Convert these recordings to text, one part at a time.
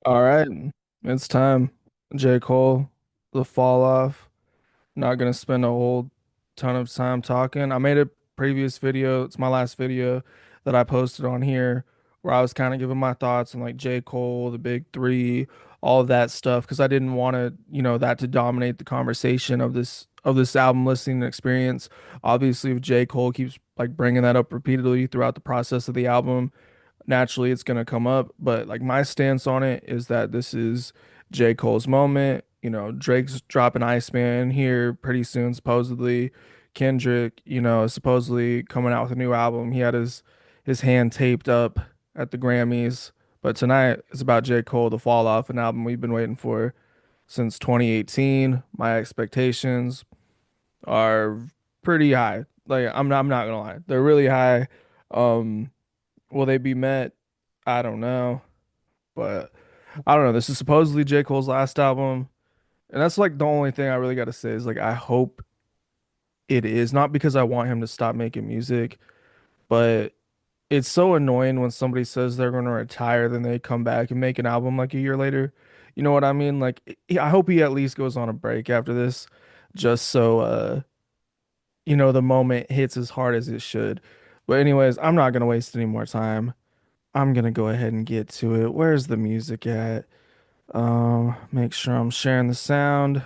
All right, it's time. J. Cole, The Fall Off. Not gonna spend a whole ton of time talking. I made a previous video. It's my last video that I posted on here where I was kind of giving my thoughts on like J. Cole, the big three, all of that stuff because I didn't want to, that to dominate the conversation of this album listening experience. Obviously, if J. Cole keeps like bringing that up repeatedly throughout the process of the album, naturally it's going to come up. But like my stance on it is that this is J. Cole's moment. Drake's dropping Iceman here pretty soon, supposedly. Kendrick, is supposedly coming out with a new album. He had his hand taped up at the Grammys. But tonight is about J. Cole, The Fall Off, an album we've been waiting for since 2018. My expectations are pretty high. Like I'm not gonna lie. They're really high. Um Will they be met? I don't know. But I don't know. This is supposedly J. Cole's last album. And that's like the only thing I really got to say is like I hope it is. Not because I want him to stop making music, but it's so annoying when somebody says they're going to retire, then they come back and make an album like a year later. You know what I mean? Like I hope he at least goes on a break after this, just so the moment hits as hard as it should. But anyways, I'm not gonna waste any more time. I'm gonna go ahead and get to it. Where's the music at? Make sure I'm sharing the sound.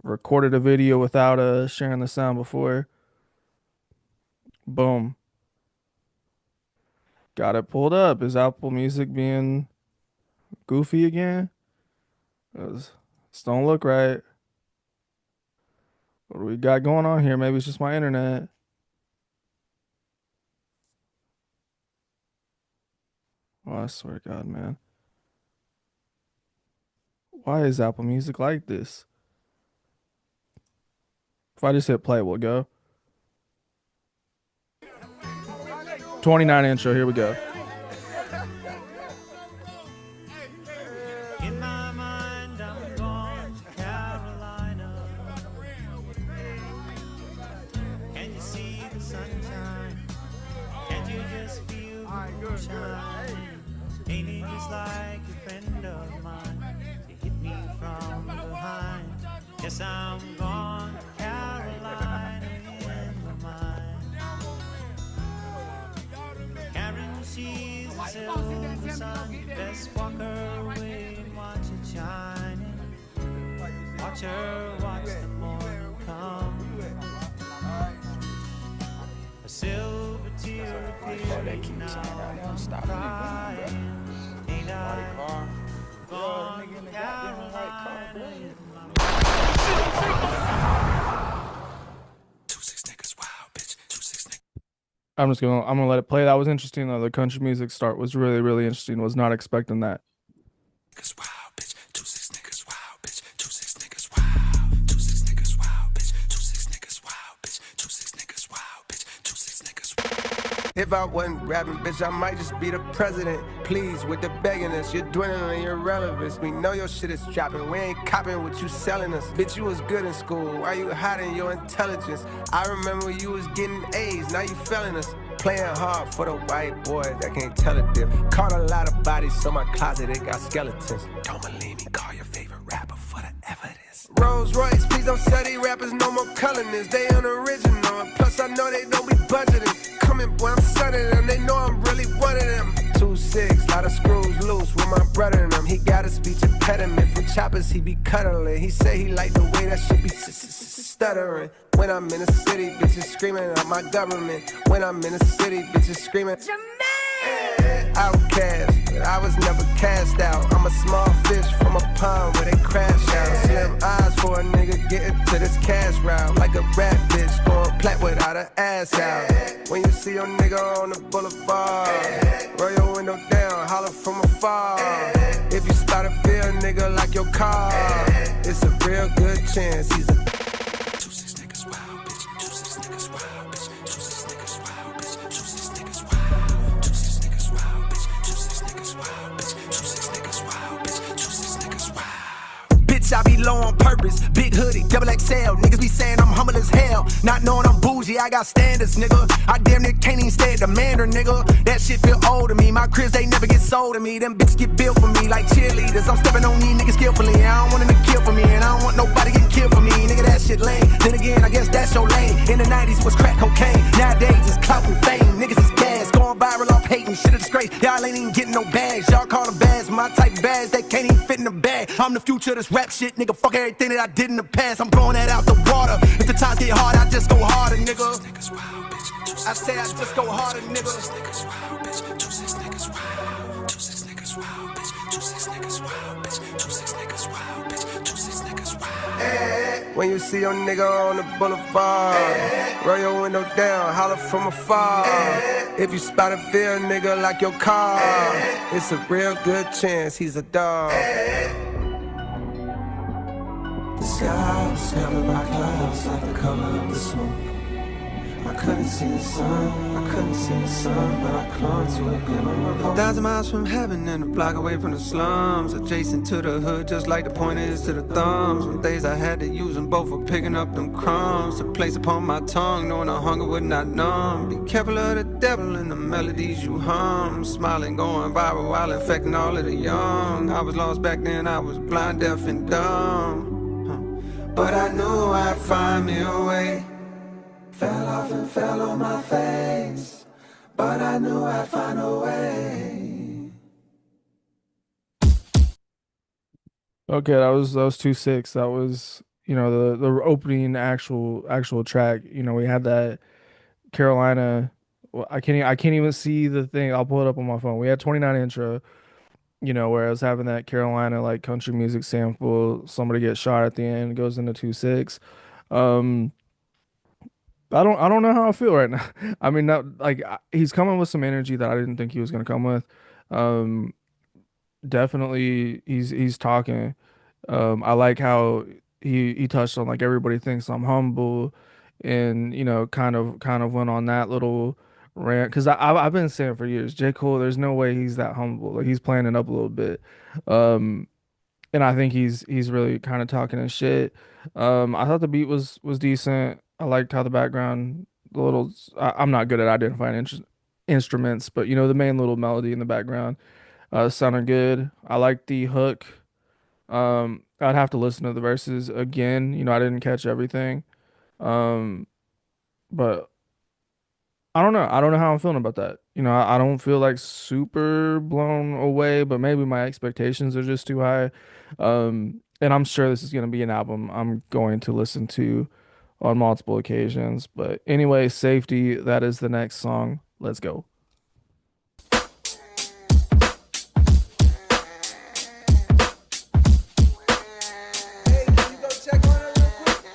Recorded a video without sharing the sound before. Boom. Got it pulled up. Is Apple Music being goofy again? 'Cause this don't look right. What do we got going on here? Maybe it's just my internet. Oh, I swear to God, man. Why is Apple Music like this? If I just hit play, we'll go. 29 intro, here we go. In my mind, I'm going to Carolina. Can you see the sunshine? Can't you just feel the moonshine? Ain't it just like a friend of mine to hit me from behind? Yes, I'm going to Carolina in my mind. Karen, she's a silver sun. Best walk her way and watch it shining. Watch her watch the morning come. A silver tear appearing now. I'm crying. Ain't I gone to Carolina in my mind? 2-6 niggas, wow, bitch. 2-6 niggas. I'm gonna let it play. That was interesting though. The country music start was really, really interesting. Was not expecting that. Niggas, wow, bitch. 2-6 niggas, wow, bitch. 2-6 niggas, wow. 2-6 niggas, wow, bitch. 2-6 niggas, wow, bitch. 2-6 niggas, wow, bitch. 2-6 niggas. If I wasn't rapping, bitch, I might just be the president. Please, with the begginess, you're dwindling your relevance. We know your shit is dropping. We ain't copping what you selling us. Bitch, you was good in school. Why you hiding your intelligence? I remember you was getting A's. Now you failing us. Playing hard for the white boys that can't tell a diff. Caught a lot of bodies, so my closet, it got skeletons. Don't believe me, call your favorite rapper for the evidence. Rolls Royce, please don't sell these rappers no more colorness. They unoriginal, and plus I know they don't be budgeting. Coming, boy, I'm sunning them, they know I'm really one of them. 2-6, lot of screws loose with my brother in them. He got a speech impediment from choppers, he be cuddling. He say he like the way that shit be stuttering. When I'm in the city, bitches screaming out my government. When I'm in the city, bitches screaming outcast, but I was never cast out. I'm a small fish from a pond where they crash out. Slim eyes for a nigga getting to this cash route. Like a rat bitch going plat without an ass out. When you see your nigga on the boulevard, roll your window down, holler from afar. If you start to feel a nigga like your car, it's a real good chance he's a 2-6 niggas, wow, bitch. 2-6 niggas, wow, bitch. 2-6 niggas, wow, bitch. 2-6 niggas, wow. 2-6 niggas, wow, bitch. 2-6 niggas, wow, bitch. 2-6 niggas, wow, bitch. 2-6 niggas, wow. bitch, I be low on purpose. Big hoodie, double XL. Niggas be saying I'm humble as hell. Not knowing I'm bougie, I got standards, nigga. I damn near can't even stay at the manor, nigga. That shit feel old to me. My cribs, they never get sold to me. Them bitches get built for me like cheerleaders. I'm stepping on these niggas skillfully. I don't want them to kill for me, and I don't want nobody getting killed for me. Nigga, that shit lame. Then again, I guess that's your lane. In the 90s was crack cocaine. Nowadays it's clout and fame. Niggas is gas, going viral off hating. Shit a disgrace. Y'all ain't even getting no bags. Y'all call them bags. My type of bags, they can't even fit in the bag. I'm the future of this rap shit, nigga. Fuck everything that I did in the past. I'm blowing that out the water. If the times get hard, I just go harder, nigga. I say I just go harder, nigga. When you see your nigga on the boulevard, roll your window down, holler from afar. If you spot a real nigga like your car, it's a real good chance he's a dog. The sky was covered by clouds like the color of the smoke. I couldn't see the sun, but I clung to a glimmer of hope. 1,000 miles from heaven and a block away from the slums, adjacent to the hood, just like the point is to the thumbs. Some days I had to use them both for picking up them crumbs to place upon my tongue, knowing the hunger would not numb. Be careful of the devil and the melodies you hum, smiling, going viral while infecting all of the young. I was lost back then, I was blind, deaf, and dumb, but I knew I'd find me a way. Fell off and fell on my face, but I knew I'd find a way. Okay, that was 2-6. That was, you know, the opening actual track. You know, we had that Carolina. Well, I can't even see the thing. I'll pull it up on my phone. We had 29 intro, you know, where I was having that Carolina like country music sample. Somebody gets shot at the end, goes into 2-6. I don't know how I feel right now. I mean, not like he's coming with some energy that I didn't think he was gonna come with. Um, Definitely he's talking. I like how he touched on like everybody thinks I'm humble, and you know, kind of went on that little rant because I've been saying for years, J. Cole, there's no way he's that humble. Like he's playing it up a little bit. Um, and I think he's really kind of talking his shit. I thought the beat was decent. I liked how the background, the little, I'm not good at identifying instruments, but you know the main little melody in the background sounded good. I liked the hook. I'd have to listen to the verses again. You know, I didn't catch everything. Um, but I don't know. I don't know how I'm feeling about that. You know, I don't feel like super blown away, but maybe my expectations are just too high. And I'm sure this is going to be an album I'm going to listen to on multiple occasions. But anyway, Safety, that is the next song. Let's go. Hey, can you go check on her real quick?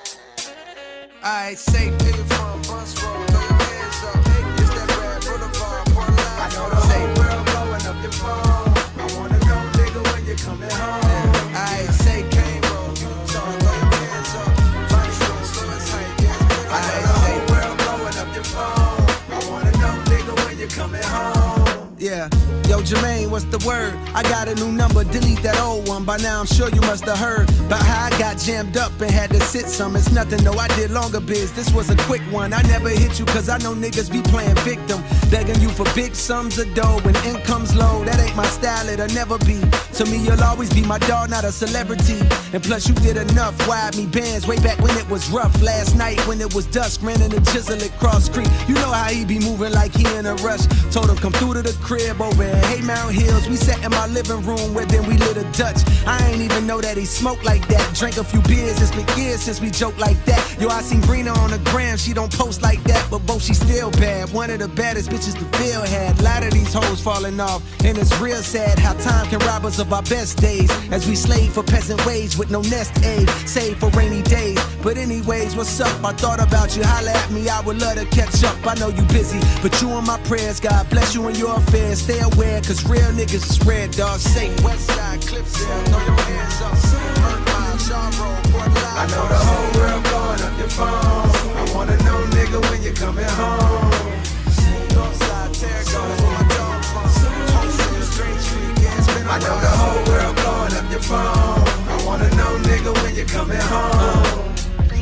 Alright, Safety from Bus Road, throw your hands up. It's that Red Boulevard, Portland. I know the whole world blowing up your phone. I wanna know, nigga, when you coming home. Alright, say Kane Road, you talk, throw your hands up. Funny shit, slow as tight, yeah. I know the whole world blowing up your phone. I wanna know, nigga, when you coming home. Yeah. Yo, Jermaine, what's the word? I got a new number, delete that old one. By now I'm sure you must have heard about how I got jammed up and had to sit some. It's nothing, no, I did longer biz. This was a quick one. I never hit you cause I know niggas be playing victim, begging you for big sums of dough when income's low. That ain't my style, it'll never be. To me, you'll always be my dog, not a celebrity. And plus you did enough, wired me bands way back when it was rough. Last night when it was dusk, ran in the chisel at Cross Creek. You know how he be moving like he in a rush. Told him come through to the crib over in Haymount Hills. We sat in my living room where then we lit a Dutch. I ain't even know that he smoked like that. Drank a few beers, it's been years since we joked like that. Yo, I seen Brina on the gram, she don't post like that, but both she still bad. One of the baddest bitches the field had. A lot of these hoes falling off, and it's real sad how time can rob us of our best days. As we slave for peasant wage with no nest egg, save for rainy days. But anyways, what's up? I thought about you, holla at me, I would love to catch up. I know you busy, but you in my prayers, God bless you in your affairs. Stay aware, cause real niggas is red, dog. Say Westside, Clipsdale, throw your hands up. Irvine, Shaw Road, Portland. I know the whole world blowing up your phone. I wanna know, nigga, when you coming home. Northside, Terracotta, that's where my dog from. I know the whole world blowing up your phone. I wanna know, nigga, when you coming home.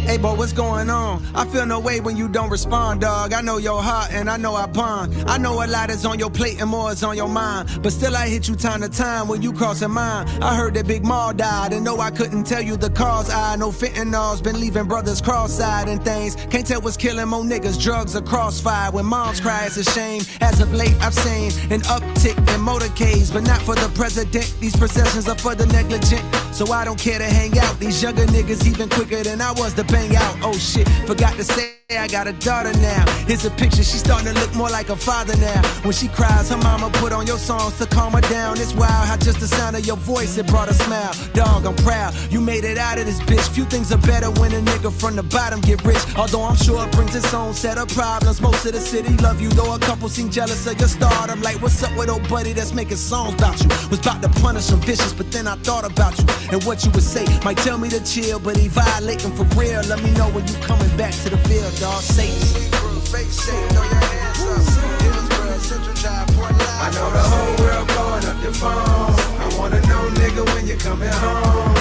Hey, boy, what's going on? I feel no way when you don't respond, dog. I know your heart and I know I bond. I know a lot is on your plate and more is on your mind. But still, I hit you time to time when you crossing mine. I heard that Big Maul died and no, I couldn't tell you the cause. I know fentanyl's been leaving brothers cross-eyed and things. Can't tell what's killing more niggas. Drugs are crossfire. When moms cry, it's a shame. As of late, I've seen an uptick in motorcades, but not for the president. These processions are for the negligent. So I don't care to hang out. These younger niggas even quicker than I was to bang out. Oh shit, forgot to say I got a daughter now. Here's a picture, she's starting to look more like a father now. When she cries, her mama put on your songs to calm her down. It's wild how just the sound of your voice, it brought a smile. Dog, I'm proud, you made it out of this bitch. Few things are better when a nigga from the bottom get rich. Although I'm sure it brings its own set of problems. Most of the city love you, though a couple seem jealous of your stardom. Like, what's up with old buddy that's making songs about you? Was about to punish some vicious, but then I thought about you and what you would say. Might tell me to chill, but he violating for real. Let me know when you coming back to the field, dog. Safe. I know the whole world blowing up your phone. I wanna know, nigga, when you coming home.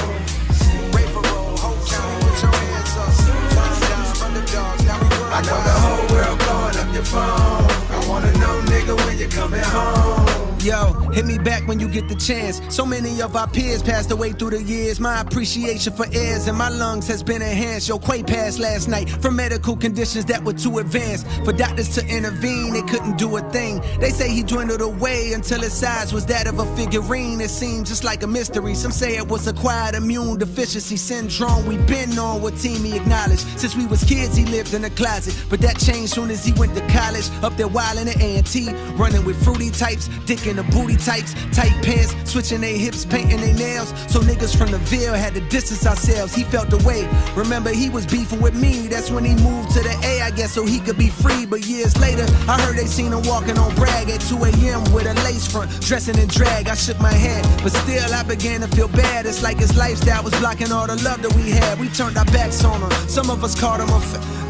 Rape-a-roll, whole county, put your hands up. Turn down, underdogs, now we world. I know the whole world blowing up your phone. I wanna know, nigga, when you coming home. Yo, hit me back when you get the chance. So many of our peers passed away through the years. My appreciation for airs in my lungs has been enhanced. Yo, Quay passed last night from medical conditions that were too advanced. For doctors to intervene, they couldn't do a thing. They say he dwindled away until his size was that of a figurine. It seemed just like a mystery. Some say it was acquired immune deficiency syndrome. We been on what team he acknowledged. Since we was kids, he lived in a closet. But that changed soon as he went to college. Up there wildin' at A&T, running with fruity types, dicking the booty types, tight pants, switching their hips, painting their nails. So niggas from the Ville had to distance ourselves. He felt the way. Remember, he was beefing with me. That's when he moved to the A, I guess, so he could be free. But years later, I heard they seen him walking on Bragg at 2 a.m. with a lace front, dressing in drag. I shook my head, but still I began to feel bad. It's like his lifestyle was blocking all the love that we had. We turned our backs on him. Some of us called him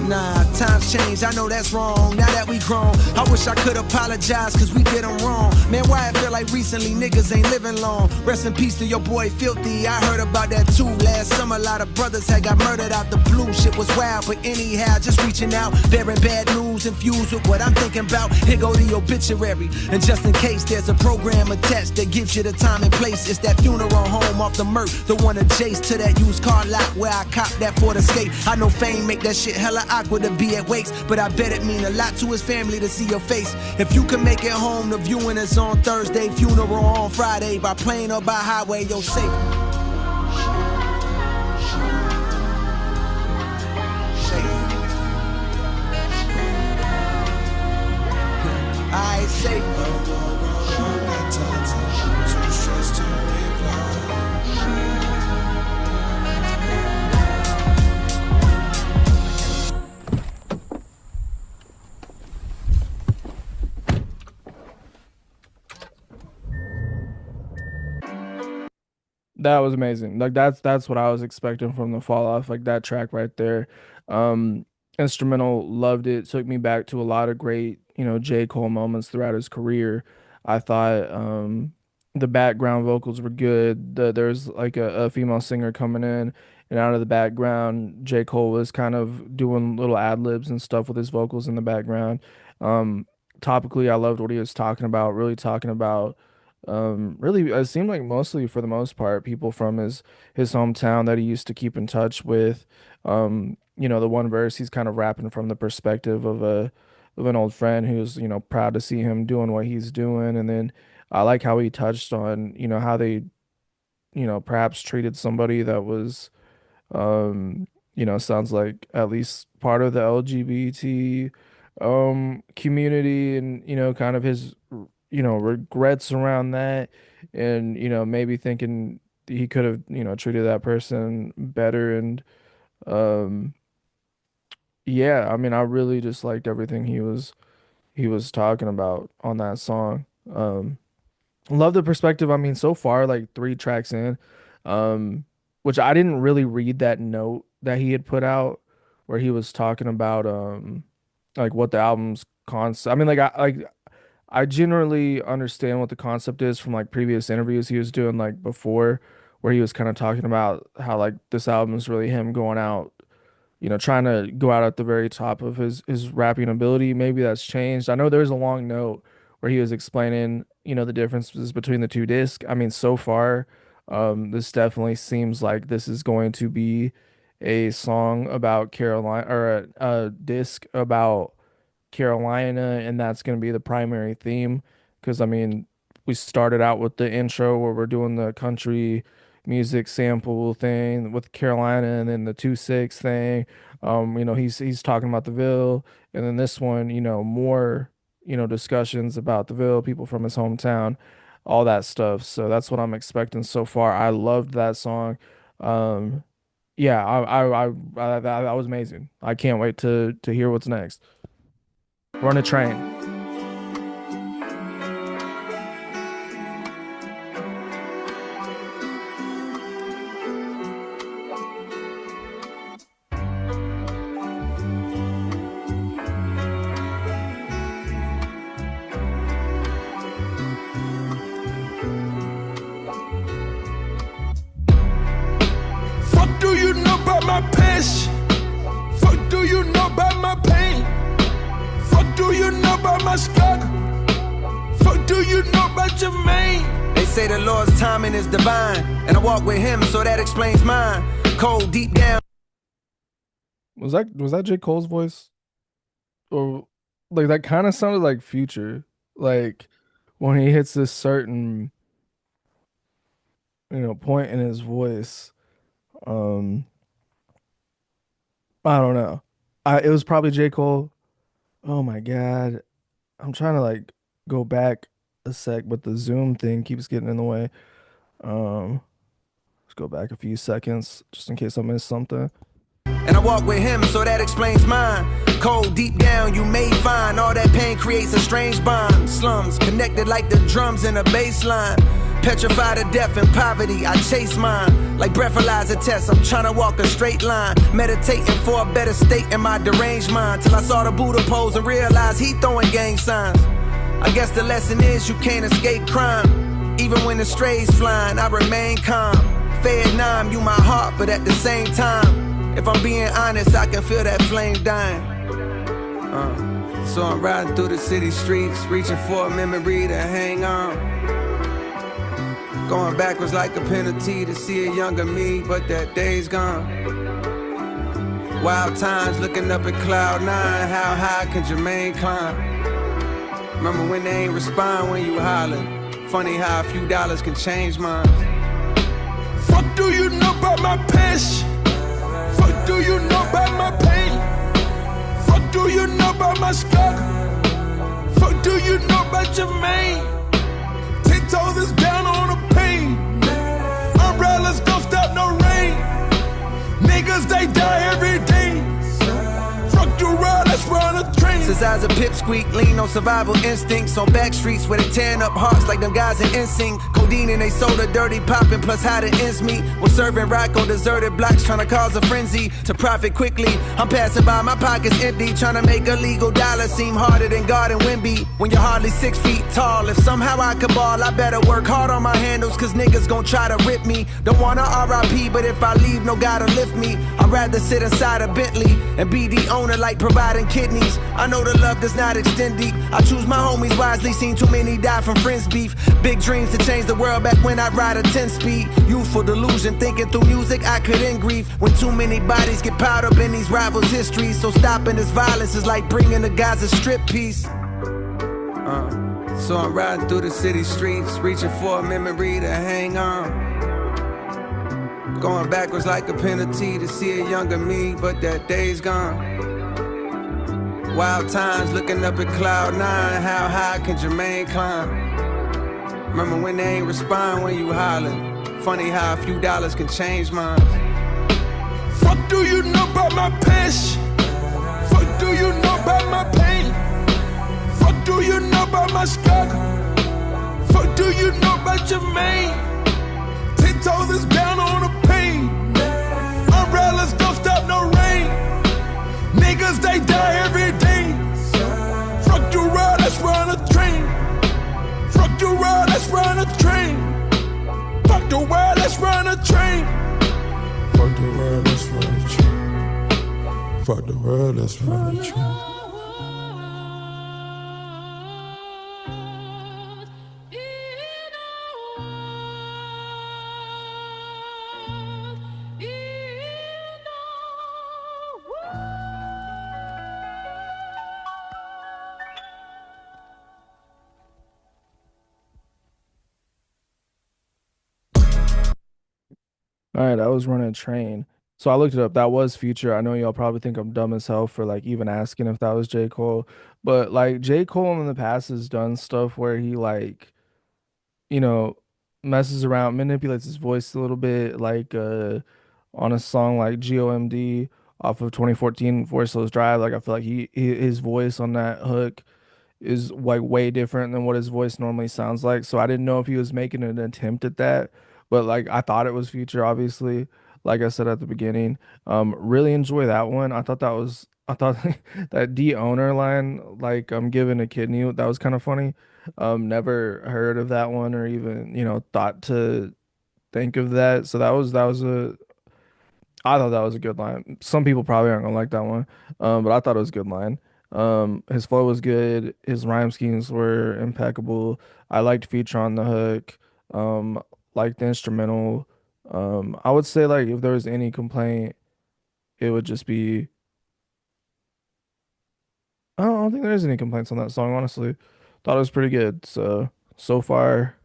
nah, times changed. I know that's wrong. Now that we grown, I wish I could apologize, cause we did him wrong. Man, why I feel like recently niggas ain't living long. Rest in peace to your boy Filthy. I heard about that too last summer. A lot of brothers had got murdered out the blue. Shit was wild, but anyhow, just reaching out, bearing bad news infused with what I'm thinking about. Here go the obituary. And just in case there's a program attached that gives you the time and place, it's that funeral home off the Merc, the one adjacent to that used car lot where I copped that Ford Escape. I know fame make that shit hella awkward to be at wakes, but I bet it mean a lot to his family to see your face. If you can make it home, the viewing is on Thursday, funeral on Friday, by plane or by highway, you're safe. Alright, safe. That was amazing. Like that's what I was expecting from the fall off. Like that track right there. Um Instrumental, loved it. Took me back to a lot of great, J. Cole moments throughout his career. I thought the background vocals were good. There's like a female singer coming in and out of the background. J. Cole was kind of doing little ad libs and stuff with his vocals in the background. Um Topically, I loved what he was talking about, really talking about really, it seemed like mostly for the most part, people from his hometown that he used to keep in touch with. The one verse he's kind of rapping from the perspective of an old friend who's, proud to see him doing what he's doing. And then I like how he touched on, how they, perhaps treated somebody that was sounds like at least part of the LGBT community, and kind of his regrets around that, and maybe thinking he could have treated that person better. And um yeah, I mean, I really just liked everything he was talking about on that song. Love the perspective. I mean, so far, like 3 tracks in, um, which I didn't really read that note that he had put out where he was talking about like what the album's concept. I mean, I generally understand what the concept is from like previous interviews he was doing like before, where he was kind of talking about how like this album is really him going out, trying to go out at the very top of his rapping ability. Maybe that's changed. I know there's a long note where he was explaining, the differences between the two discs. I mean, so far, this definitely seems like this is going to be a song about Carolina, or a disc about Carolina, and that's going to be the primary theme. Because, I mean, we started out with the intro where we're doing the country music sample thing with Carolina, and then the 2-6 thing. He's talking about the Ville, and then this one, more, discussions about the Ville, people from his hometown, all that stuff. So that's what I'm expecting so far. I loved that song. Um, yeah, that was amazing. I can't wait to hear what's next. Run a train. Fuck do you know about my passion? Fuck do you know about my pain? Fuck do you know about my struggle? Fuck do you know about Jermaine? They say the Lord's timing is divine, and I walk with him, so that explains mine. Cold deep down. Was that J. Cole's voice? Or like that kind of sounded like Future. Like when he hits this certain, point in his voice. Um, I don't know. It was probably J. Cole. Oh my God. I'm trying to like go back a sec, but the Zoom thing keeps getting in the way. Let's go back a few seconds just in case I missed something. And I walk with him, so that explains mine. Cold deep down, you may find all that pain creates a strange bond. Slums connected like the drums in a bass line. Petrified of death and poverty, I chase mine. Like breathalyzer tests, I'm trying to walk a straight line. Meditating for a better state in my deranged mind. Till I saw the Buddha pose and realized he throwing gang signs. I guess the lesson is you can't escape crime. Even when the strays flying, I remain calm. Fed numb, you my heart, but at the same time, if I'm being honest, I can feel that flame dying. So I'm riding through the city streets, reaching for a memory to hang on. Going backwards like a penalty to see a younger me, but that day's gone. Wild times looking up at cloud nine, how high can Jermaine climb? Remember when they ain't respond when you hollering? Funny how a few dollars can change minds. Fuck do you know about my passion? Fuck do you know about my pain? Fuck do you know about my struggle? Fuck do you know about Jermaine? 10 toes is down on the pain. Umbrellas don't stop no rain. Niggas they die every day. Fuck you ride, let's run a train. Since I was a pipsqueak, lean on survival instincts. On back streets where they tearing up hearts like them guys in NSYNC. Codeine and they soda, dirty popping, plus how the ends meet. Was serving rock on deserted blocks, trying to cause a frenzy to profit quickly. I'm passing by, my pockets empty, trying to make a legal dollar seem harder than God and Wimby. When you're hardly 6 feet tall, if somehow I could ball, I better work hard on my handles, cause niggas gon' try to rip me. Don't wanna RIP, but if I leave, no gotta lift me. I'd rather sit inside a Bentley and be the owner like providing kidneys. I know the love does not extend deep. I choose my homies wisely, seen too many die from friends beef. Big dreams to change the world back when I ride a 10-speed. Youthful delusion, thinking through music I could end grief. When too many bodies get piled up in these rivals' histories. So stopping this violence is like bringing the guys a strip piece. So I'm riding through the city streets, reaching for a memory to hang on. Going backwards like a penalty to see a younger me, but that day's gone. Wild times looking up at cloud nine, how high can Jermaine climb? Remember when they ain't respond when you hollering? Funny how a few dollars can change minds. Fuck do you know about my passion? Fuck do you know about my pain? Fuck do you know about my struggle? Fuck do you know about Jermaine? 10 toes is down on the pain. Umbrellas don't stop no rain. Niggas they die every day. Fuck you ride, let's run a train. Fuck you ride, let's run a train. Fuck the world, let's run a train. Fuck the world, let's run the train. Fuck the world, let's run the train. All right, I was running train. So I looked it up. That was Future. I know y'all probably think I'm dumb as hell for like even asking if that was J. Cole. But like J. Cole in the past has done stuff where he like, you know, messes around, manipulates his voice a little bit, like on a song like GOMD off of 2014 Forest Hills Drive. Like I feel like his voice on that hook is like way different than what his voice normally sounds like. So I didn't know if he was making an attempt at that, but like I thought it was Future, obviously. Like I said at the beginning, really enjoy that one. I thought that D owner line, like I'm giving a kidney, that was kind of funny. Never heard of that one or even, thought to think of that. So I thought that was a good line. Some people probably aren't gonna like that one, but I thought it was a good line. His flow was good. His rhyme schemes were impeccable. I liked Future on the hook. Um, liked the instrumental. I would say like if there was any complaint, it would just be I don't think there's any complaints on that song, honestly. Thought it was pretty good. So far,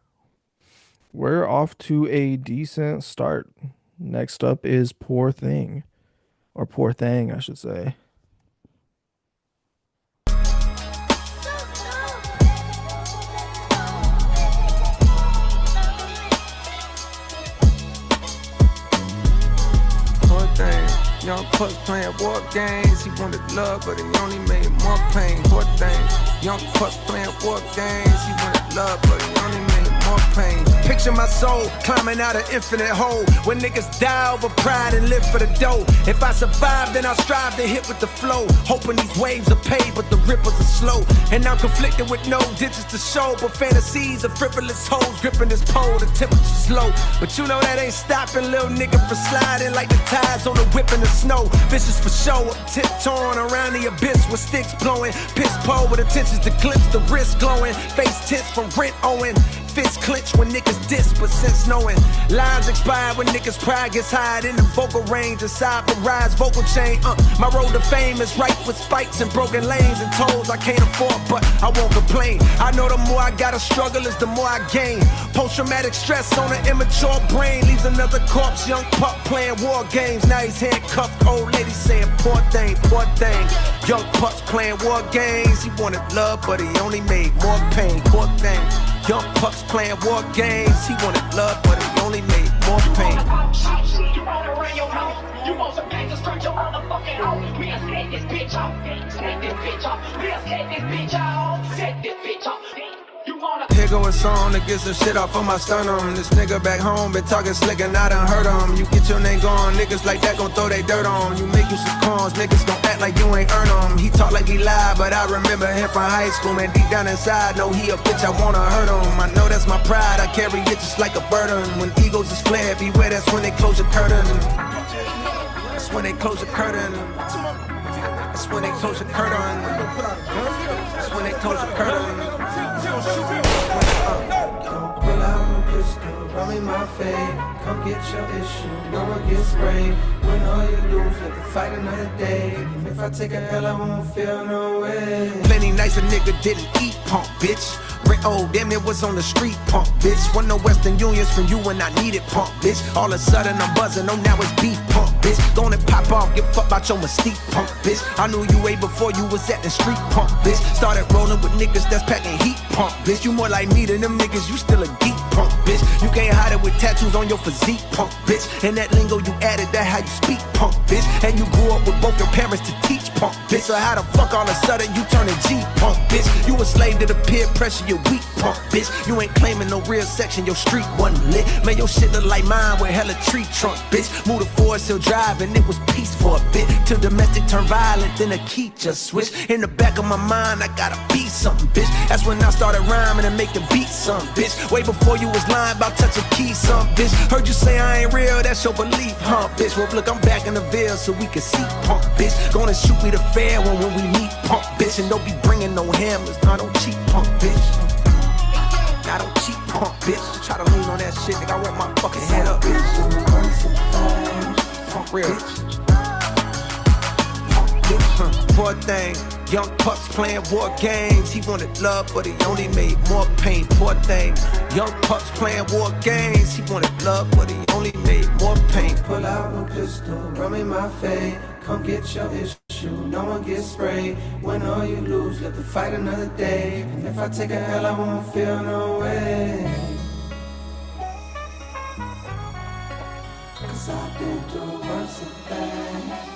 we're off to a decent start. Next up is Poor Thing, or Poor Thing, I should say. Young Pucks playing war games. He wanted love, but he only made more pain. Poor thing. Young Pucks playing war games. He wanted love, but he only made more pain. Picture my soul climbing out an infinite hole. When niggas die over pride and live for the dough. If I survive, then I'll strive to hit with the flow. Hoping these waves are paid, but the ripples are slow. And I'm conflicted with no digits to show. But fantasies of frivolous hoes gripping this pole. The temperature's low. But you know that ain't stopping little nigga from sliding like the tides on the whip in the snow. Vicious for show, tiptoeing around the abyss with sticks blowing. Piss pole with intentions to glimpse the wrist glowing. Face tense from rent owing. Fists clench when niggas diss, but since knowing lines expire when niggas' pride gets high in the vocal range. Aside the rise vocal chain. My road to fame is right with spikes and broken lanes and tolls I can't afford, but I won't complain. I know the more I gotta struggle is the more I gain. Post-traumatic stress on an immature brain leaves another corpse. Young pup playing war games. Now he's handcuffed. Old lady saying poor thing, poor thing. Young pups playing war games. He wanted love, but he only made more pain. Poor thing. Young pups playing war games. He wanted love, but he only made more pain. You wanna run your mouth? You want some gangsters, start your motherfucking off. We'll set this bitch off. Set this bitch off. We'll set this bitch off. Set this bitch off. You wanna. Here go a song to get some shit off of my sternum. This nigga back home been talking slick and I done heard him. You get your name gone, niggas like that gon' throw they dirt on. You make you some cons, niggas gon' act like you ain't earn them. He talk like he lied, but I remember him from high school. Man, deep down inside, know he a bitch, I wanna hurt him. I know that's my pride, I carry it just like a burden. When egos is flared, beware, that's when they close your curtain. That's when they close your curtain. That's when they close your curtain. That's when they close your curtain. Pull out my pistol, run me my fade. Come get your issue, no one gets sprayed. Win or you lose, let the fight another day. Even if I take a L, I won't feel no way. Plenty nights a nigga didn't eat, punk bitch. Rent old, damn it was on the street, punk bitch. Want no Western Unions from you when I need it, punk bitch. All of a sudden I'm buzzing, oh now it's beef, punk bitch. Gonna pop off, give a fuck about your mystique, punk bitch. I knew you way before you was at the street, punk bitch. Started rolling with niggas that's packing heat, punk bitch. You more like me than them niggas, you still a geek, punk bitch. You can't hide it with tattoos on your physique, punk bitch. And that lingo you added, that how you speak, punk bitch. And you grew up with both your parents to teach, punk bitch. So how the fuck all of a sudden you turning G, punk bitch. You a slave to the peer pressure, you weak, weak punk, bitch. You ain't claiming no real section, your street wasn't lit. Man, your shit look like mine with hella tree trunks, bitch. Move to Forest Hill Drive and it was peace for a bit. Till domestic turned violent, then the key just switched. In the back of my mind, I gotta be something, bitch. That's when I started rhyming and making beats, some bitch. Way before you was lying about touching keys, some bitch. Heard you say I ain't real, that's your belief, huh, bitch? Well, look, I'm back in the Ville so we can see punk, bitch. Gonna shoot me the fair one when we meet punk, bitch. And don't be bringing no hammers, nah, don't cheat punk, bitch. Nah, don't cheat punk, bitch. Try to lean on that shit, nigga, I want my fucking head up, bitch. Punk real, punk bitch, huh. Poor thing. Young pups playing war games. He wanted love, but he only made more pain. Poor thing. Young pups playing war games. He wanted love, but he only made more pain. Pull out no pistol, run me my fade. Come get your issue, no one gets sprayed. Win or you lose, let the fight another day. And if I take a L, I won't feel no way. Cause I've been through worse things.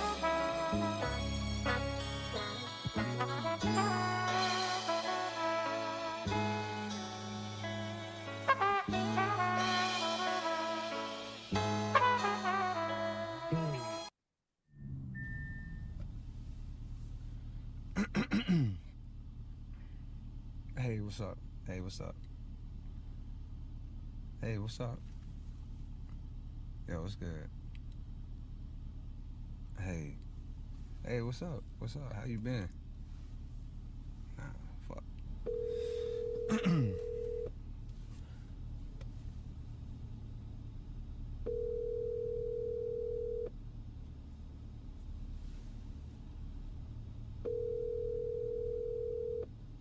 Hey, what's up? Hey, what's up? Hey, what's up? Yo, what's good? Hey. Hey, what's up? What's up? How you been? Nah, fuck.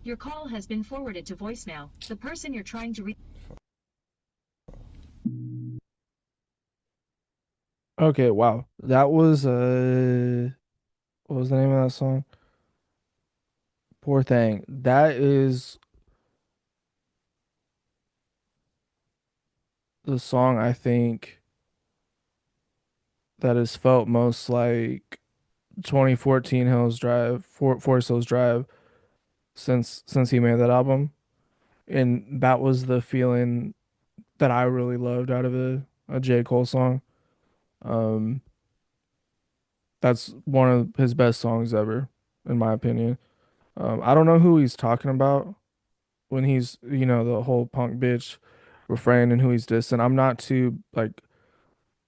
Your call has been forwarded to voicemail. The person you're trying to reach. Okay, wow. That was what was the name of that song? Poor Thing. That is the song I think that has felt most like 2014 Hills Drive, Forest Hills Drive since he made that album. And that was the feeling that I really loved out of a J. Cole song. Um, that's one of his best songs ever, in my opinion. I don't know who he's talking about when he's, the whole punk bitch refrain and who he's dissing. I'm not too like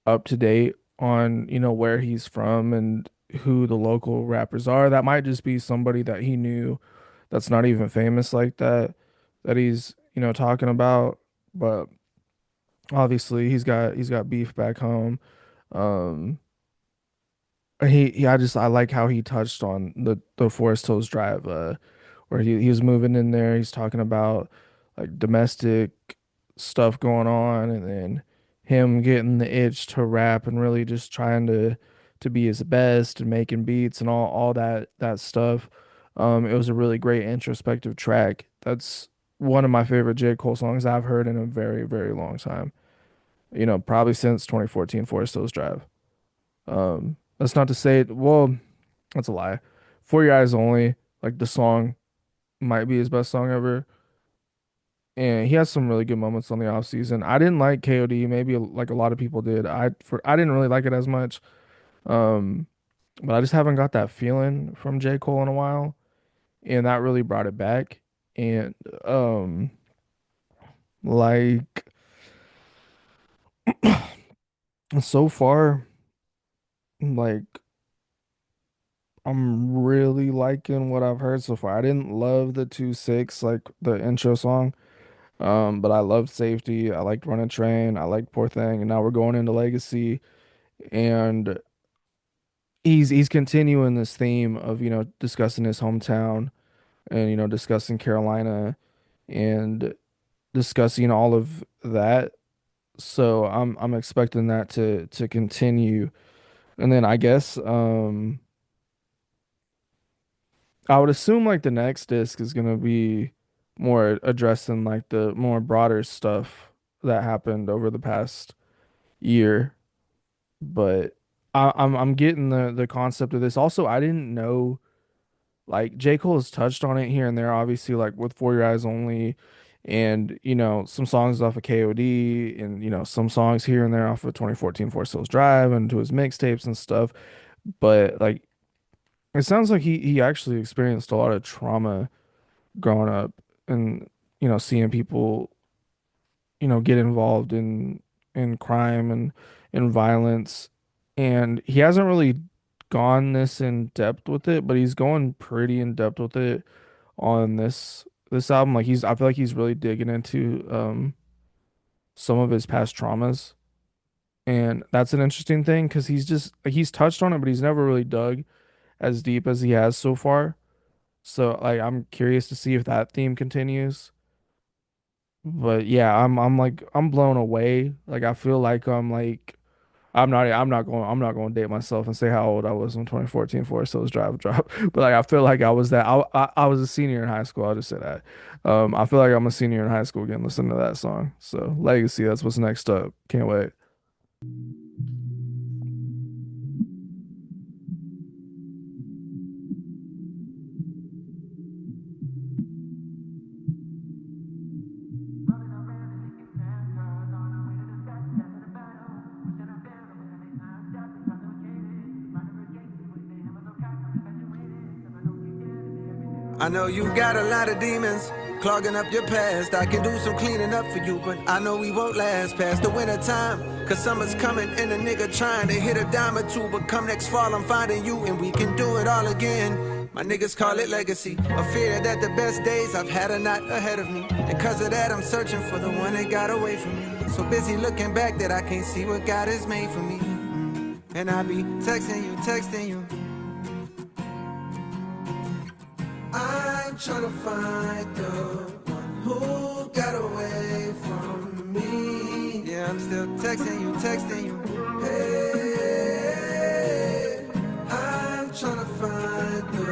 up to date on, where he's from and who the local rappers are. That might just be somebody that he knew that's not even famous like that he's, talking about. But obviously he's got beef back home. Um I like how he touched on the Forest Hills Drive, where he was moving in there. He's talking about like domestic stuff going on, and then him getting the itch to rap and really just trying to be his best and making beats and all that stuff. It was a really great introspective track. That's one of my favorite J. Cole songs I've heard in a very, very long time. Probably since 2014 Forest Hills Drive. That's not to say, well, that's a lie. For Your Eyes Only, like the song might be his best song ever. And he has some really good moments on the off season. I didn't like KOD, maybe like a lot of people did. I didn't really like it as much. Um, but I just haven't got that feeling from J. Cole in a while, and that really brought it back. And like so far, like I'm really liking what I've heard so far. I didn't love the 2-6, like the intro song. But I loved Safety. I liked Running Train. I liked Poor Thing. And now we're going into Legacy. And he's continuing this theme of, discussing his hometown and, discussing Carolina and discussing all of that. So I'm expecting that to continue. And then I guess I would assume like the next disc is gonna be more addressing like the more broader stuff that happened over the past year. But I'm getting the concept of this. Also, I didn't know like J. Cole has touched on it here and there, obviously, like with For Your Eyes Only and some songs off of KOD, and some songs here and there off of 2014 Forest Hills Drive and to his mixtapes and stuff. But like, it sounds like he actually experienced a lot of trauma growing up, and seeing people get involved in crime and in violence, and he hasn't really gone this in depth with it, but he's going pretty in depth with it on this album. Like, I feel like he's really digging into some of his past traumas, and that's an interesting thing because he's just like, he's touched on it, but he's never really dug as deep as he has so far. So like, I'm curious to see if that theme continues. But yeah, I'm blown away. Like, I feel like I'm not going to date myself and say how old I was when 2014 Forest Hills Drive dropped. But like, I feel like I was that. I was a senior in high school. I'll just say that. I feel like I'm a senior in high school again listening to that song. So Legacy, that's what's next up. Can't wait. I know you got a lot of demons clogging up your past. I can do some cleaning up for you, but I know we won't last past the winter time. Cause summer's coming and a nigga trying to hit a dime or two. But come next fall, I'm finding you and we can do it all again. My niggas call it legacy. A fear that the best days I've had are not ahead of me. And cause of that, I'm searching for the one that got away from me. So busy looking back that I can't see what God has made for me. And I be texting you. I'm trying to find the one who got away from me. Yeah, I'm still texting you. Hey, I'm trying to find the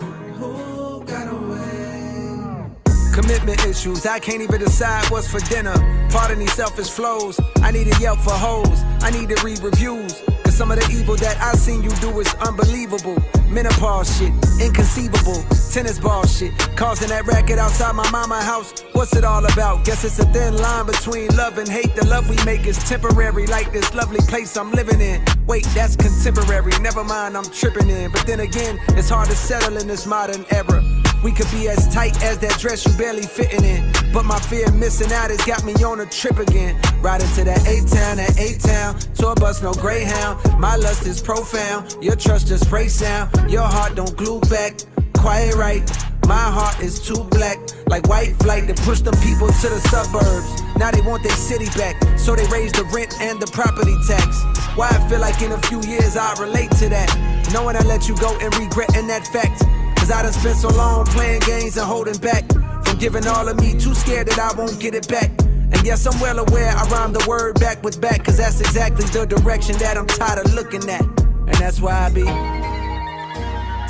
one who got away. Commitment issues, I can't even decide what's for dinner. Pardon these selfish flows, I need a Yelp for hoes. I need to read reviews. Some of the evil that I seen you do is unbelievable. Menopause shit, inconceivable. Tennis ball shit, causing that racket outside my mama house. What's it all about? Guess it's a thin line between love and hate. The love we make is temporary, like this lovely place I'm living in. Wait, that's contemporary, never mind, I'm tripping in. But then again, it's hard to settle in this modern era. We could be as tight as that dress you barely fitting in. But my fear of missing out has got me on a trip again. Riding to that A-Town, tour bus, no Greyhound. My lust is profound, your trust just breaks down. Your heart don't glue back, quiet right. My heart is too black, like white flight that pushed them people to the suburbs. Now they want their city back, so they raise the rent and the property tax. Why I feel like in a few years I'll relate to that, knowing I let you go and regretting that fact. Cause I done spent so long playing games and holding back from giving all of me, too scared that I won't get it back. And yes, I'm well aware I rhyme the word back with back, cause that's exactly the direction that I'm tired of looking at. And that's why I be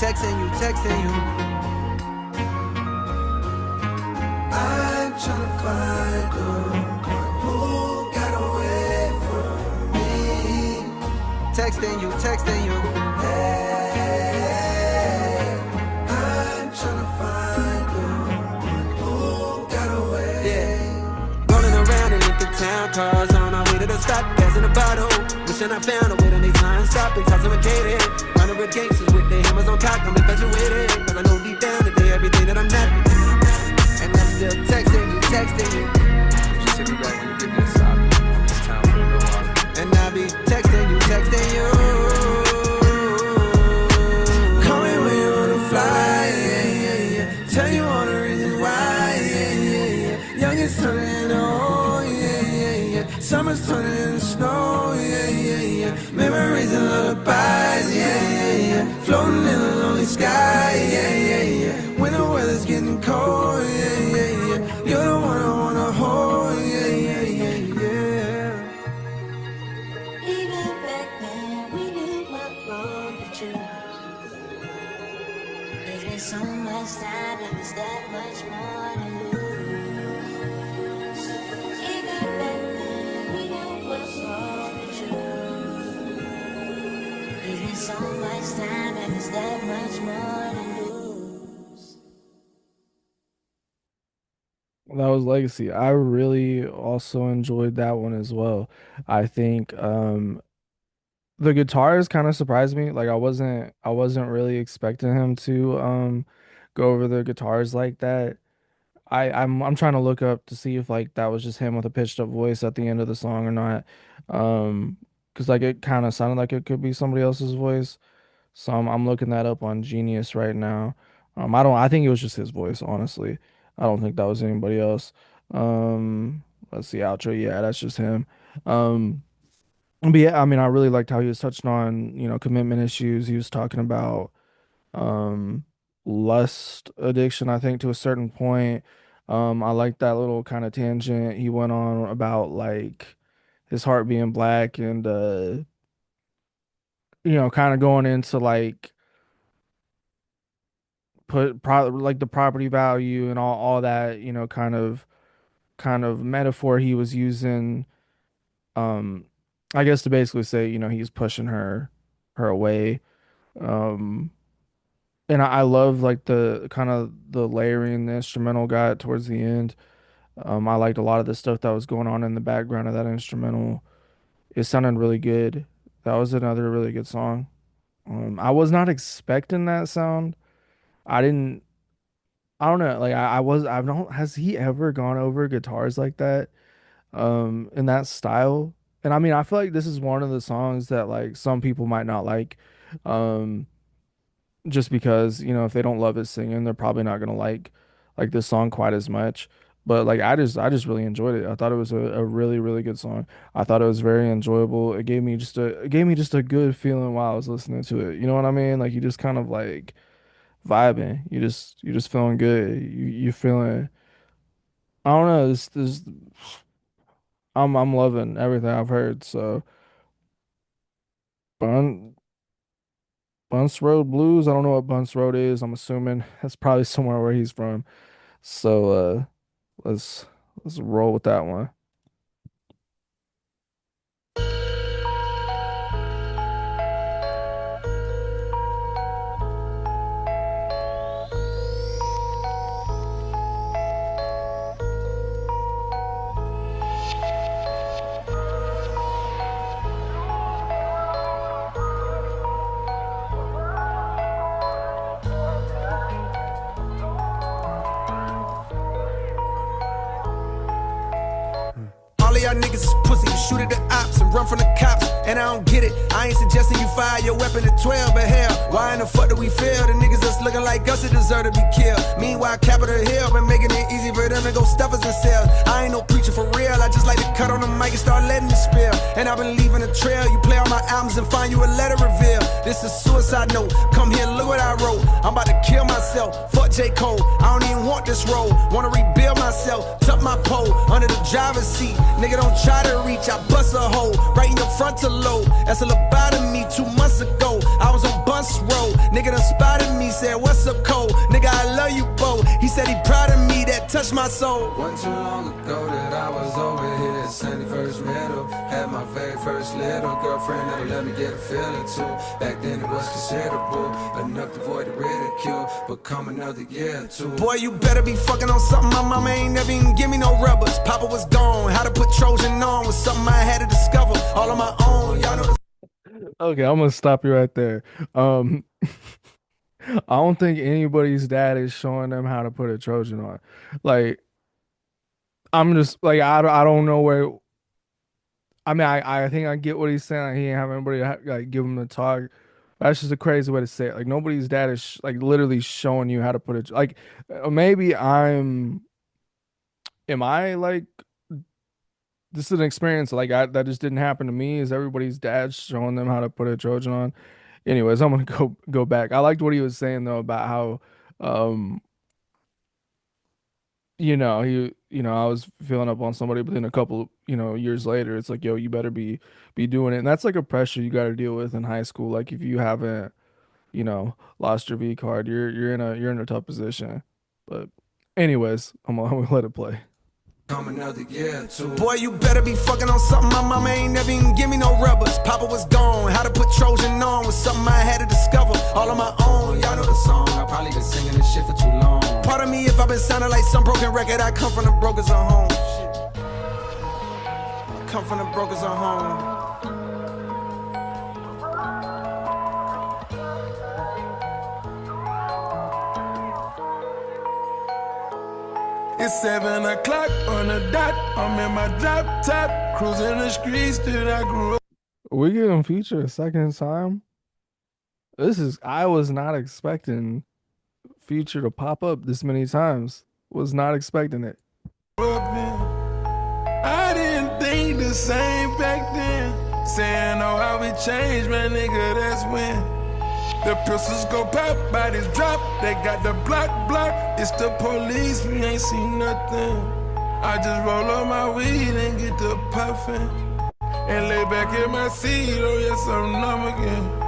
texting you. I'm trying to find the one who got away from me. Texting you. Hey, I'm trying to find the one who got away. Yeah, rolling around in the town cars on our way to the stop, passing the bottle. Wishing I found a way to make time stop and intoxicated. Running with gangsters with their hammers on cock, I'm infatuated. Cause I know deep down that they everything that I'm not. And I'm still texting you. Just hit me back when you get this stop. I'm in town for a little while. And I be texting you. Call me when you wanna fly, yeah. Tell you all the reasons why, yeah. Youngest turning into old, yeah. Summer's turning into snow, yeah. Memories and lullabies, yeah. Floating in a lonely sky, yeah. When the weather's getting cold, yeah. You're the one I wanna hold, yeah. Even back then, we knew what wrong with you. There's been so much time and there's that much more to lose. Even back then, we knew what wrong with you. There's been so much time and there's that much more to lose. That Noah's Legacy. I really also enjoyed that one as well. I think the guitars kind of surprised me. Like I wasn't really expecting him to go over the guitars like that. I'm trying to look up to see if like that was just him with a pitched up voice at the end of the song or not. Because like it kind of sounded like it could be somebody else's voice. So I'm looking that up on Genius right now. I think it was just his voice, honestly. I don't think that was anybody else. Let's see, outro. Yeah, that's just him. Um, but yeah, I mean, I really liked how he was touching on, commitment issues. He was talking about um lust addiction, I think, to a certain point. I like that little kind of tangent he went on about like his heart being black and kind of going into like like the property value and all that, kind of metaphor he was using, um I guess to basically say, he's pushing her away. Um and I love like the kind of the layering the instrumental got towards the end. I liked a lot of the stuff that was going on in the background of that instrumental. It sounded really good. That was another really good song. I was not expecting that sound. I didn't. I don't know. Like I was. I don't. Has he ever gone over guitars like that? In that style. And I mean, I feel like this is one of the songs that like some people might not like. Um, just because if they don't love his singing, they're probably not gonna like this song quite as much. But like I just really enjoyed it. I thought it was a really really good song. I thought it was very enjoyable. It gave me just a good feeling while I was listening to it. You know what I mean? Like you just kind of like vibing. You just feeling good. You feeling. I don't know. This I'm loving everything I've heard. So Bun Bunce Road Blues. I don't know what Bunce Road is. I'm assuming that's probably somewhere where he's from. So let's let's roll with that one. All of y'all niggas is pussy. You shoot at the ops and run from the cops. And I don't get it. I ain't suggesting you fire your weapon at 12, but hell, why in the fuck do we fail? The niggas that's looking like us that deserve to be killed. Meanwhile, Capitol Hill been making it easy for them to go stuff us in cells. I ain't no preacher for real. I just like to cut on the mic and start letting it spill. And I've been leaving a trail. You play all my albums and find you a letter reveal. This is suicide note. Come here, look what I wrote. I'm about to kill myself. Fuck J. Cole. I don't even want this role. Wanna rebuild myself. Tuck my pole under the driver's seat. Nigga, don't try to reach. I bust a hole right in your frontal lobe. That's a lobotomy 2 months ago. I was on Bunce Road. Nigga done spotted me. Said, what's up, Cole? Nigga, I love you, Bo. He said he proud of me. That touched my soul. Wasn't too long ago that I was over here at 71st Middle. Had my very first little girlfriend that'll let me get a feeling too. Back then it was considerable, enough to avoid the ridicule. But come another year or two. Boy, you better be fucking on something my mama ain't never even give me no rubbers. Papa was gone. How to put Trojan on was something I had to discover all on my own. Y'all know the Okay, I'm gonna stop you right there. Um, I don't think anybody's dad is showing them how to put a Trojan on. Like, I'm just like I don't know where. I mean, I think I get what he's saying. Like, he ain't have anybody to like give him the talk. That's just a crazy way to say it. Like nobody's dad is like literally showing you how to put it. Like maybe am I like this is an experience like that just didn't happen to me. Is everybody's dad showing them how to put a Trojan on? Anyways, I'm gonna go back. I liked what he was saying though about how um I was feeling up on somebody, but then a couple, years later, it's like, yo, you better be doing it. And that's like a pressure you got to deal with in high school. Like if you haven't, lost your V card, you're in a tough position. But anyways, I'm gonna let it play. come another year or two. Boy, you better be fucking on something my mama ain't never even give me no rubbers. Papa was gone, how to put Trojan on was something I had to discover all on my own. Y'all know the song, I probably been singing this shit for too long. Pardon me if I've been sounding like some broken record. I come from the brokers of home. I come from the brokers of home. It's 7 o'clock on the dot. I'm in my drop top, cruising the streets that I grew up. We getting featured a second time. I was not expecting feature to pop up this many times. Was not expecting it. I didn't think the same back then. Saying, oh, how we changed, man, nigga, that's when. The pistols go pop, bodies drop. They got the block. It's the police, we ain't seen nothing. I just roll up my weed and get to puffin'. And lay back in my seat, oh yes, I'm numb again.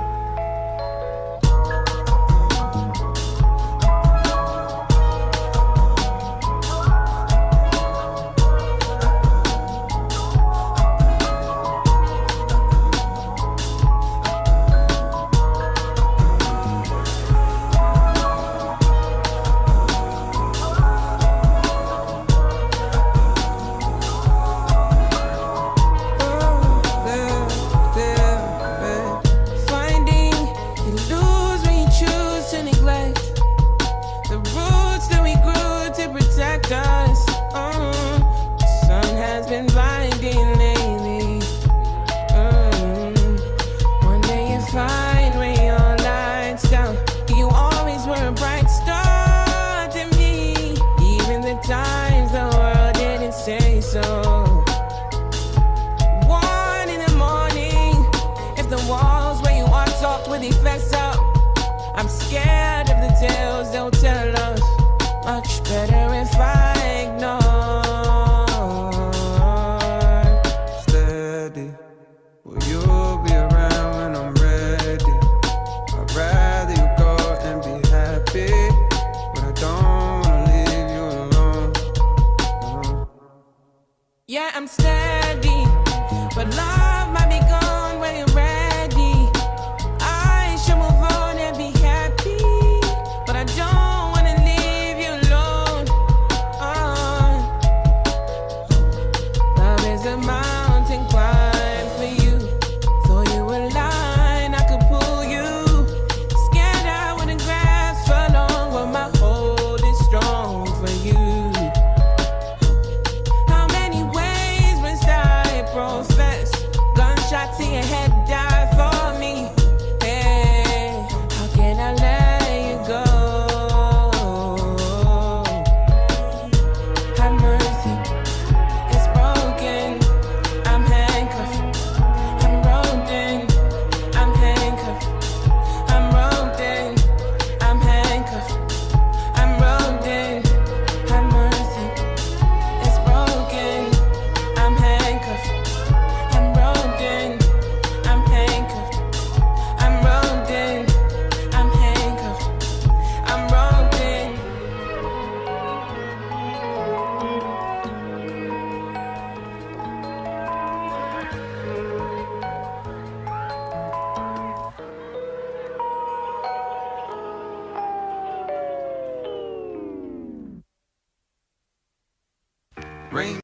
Rain.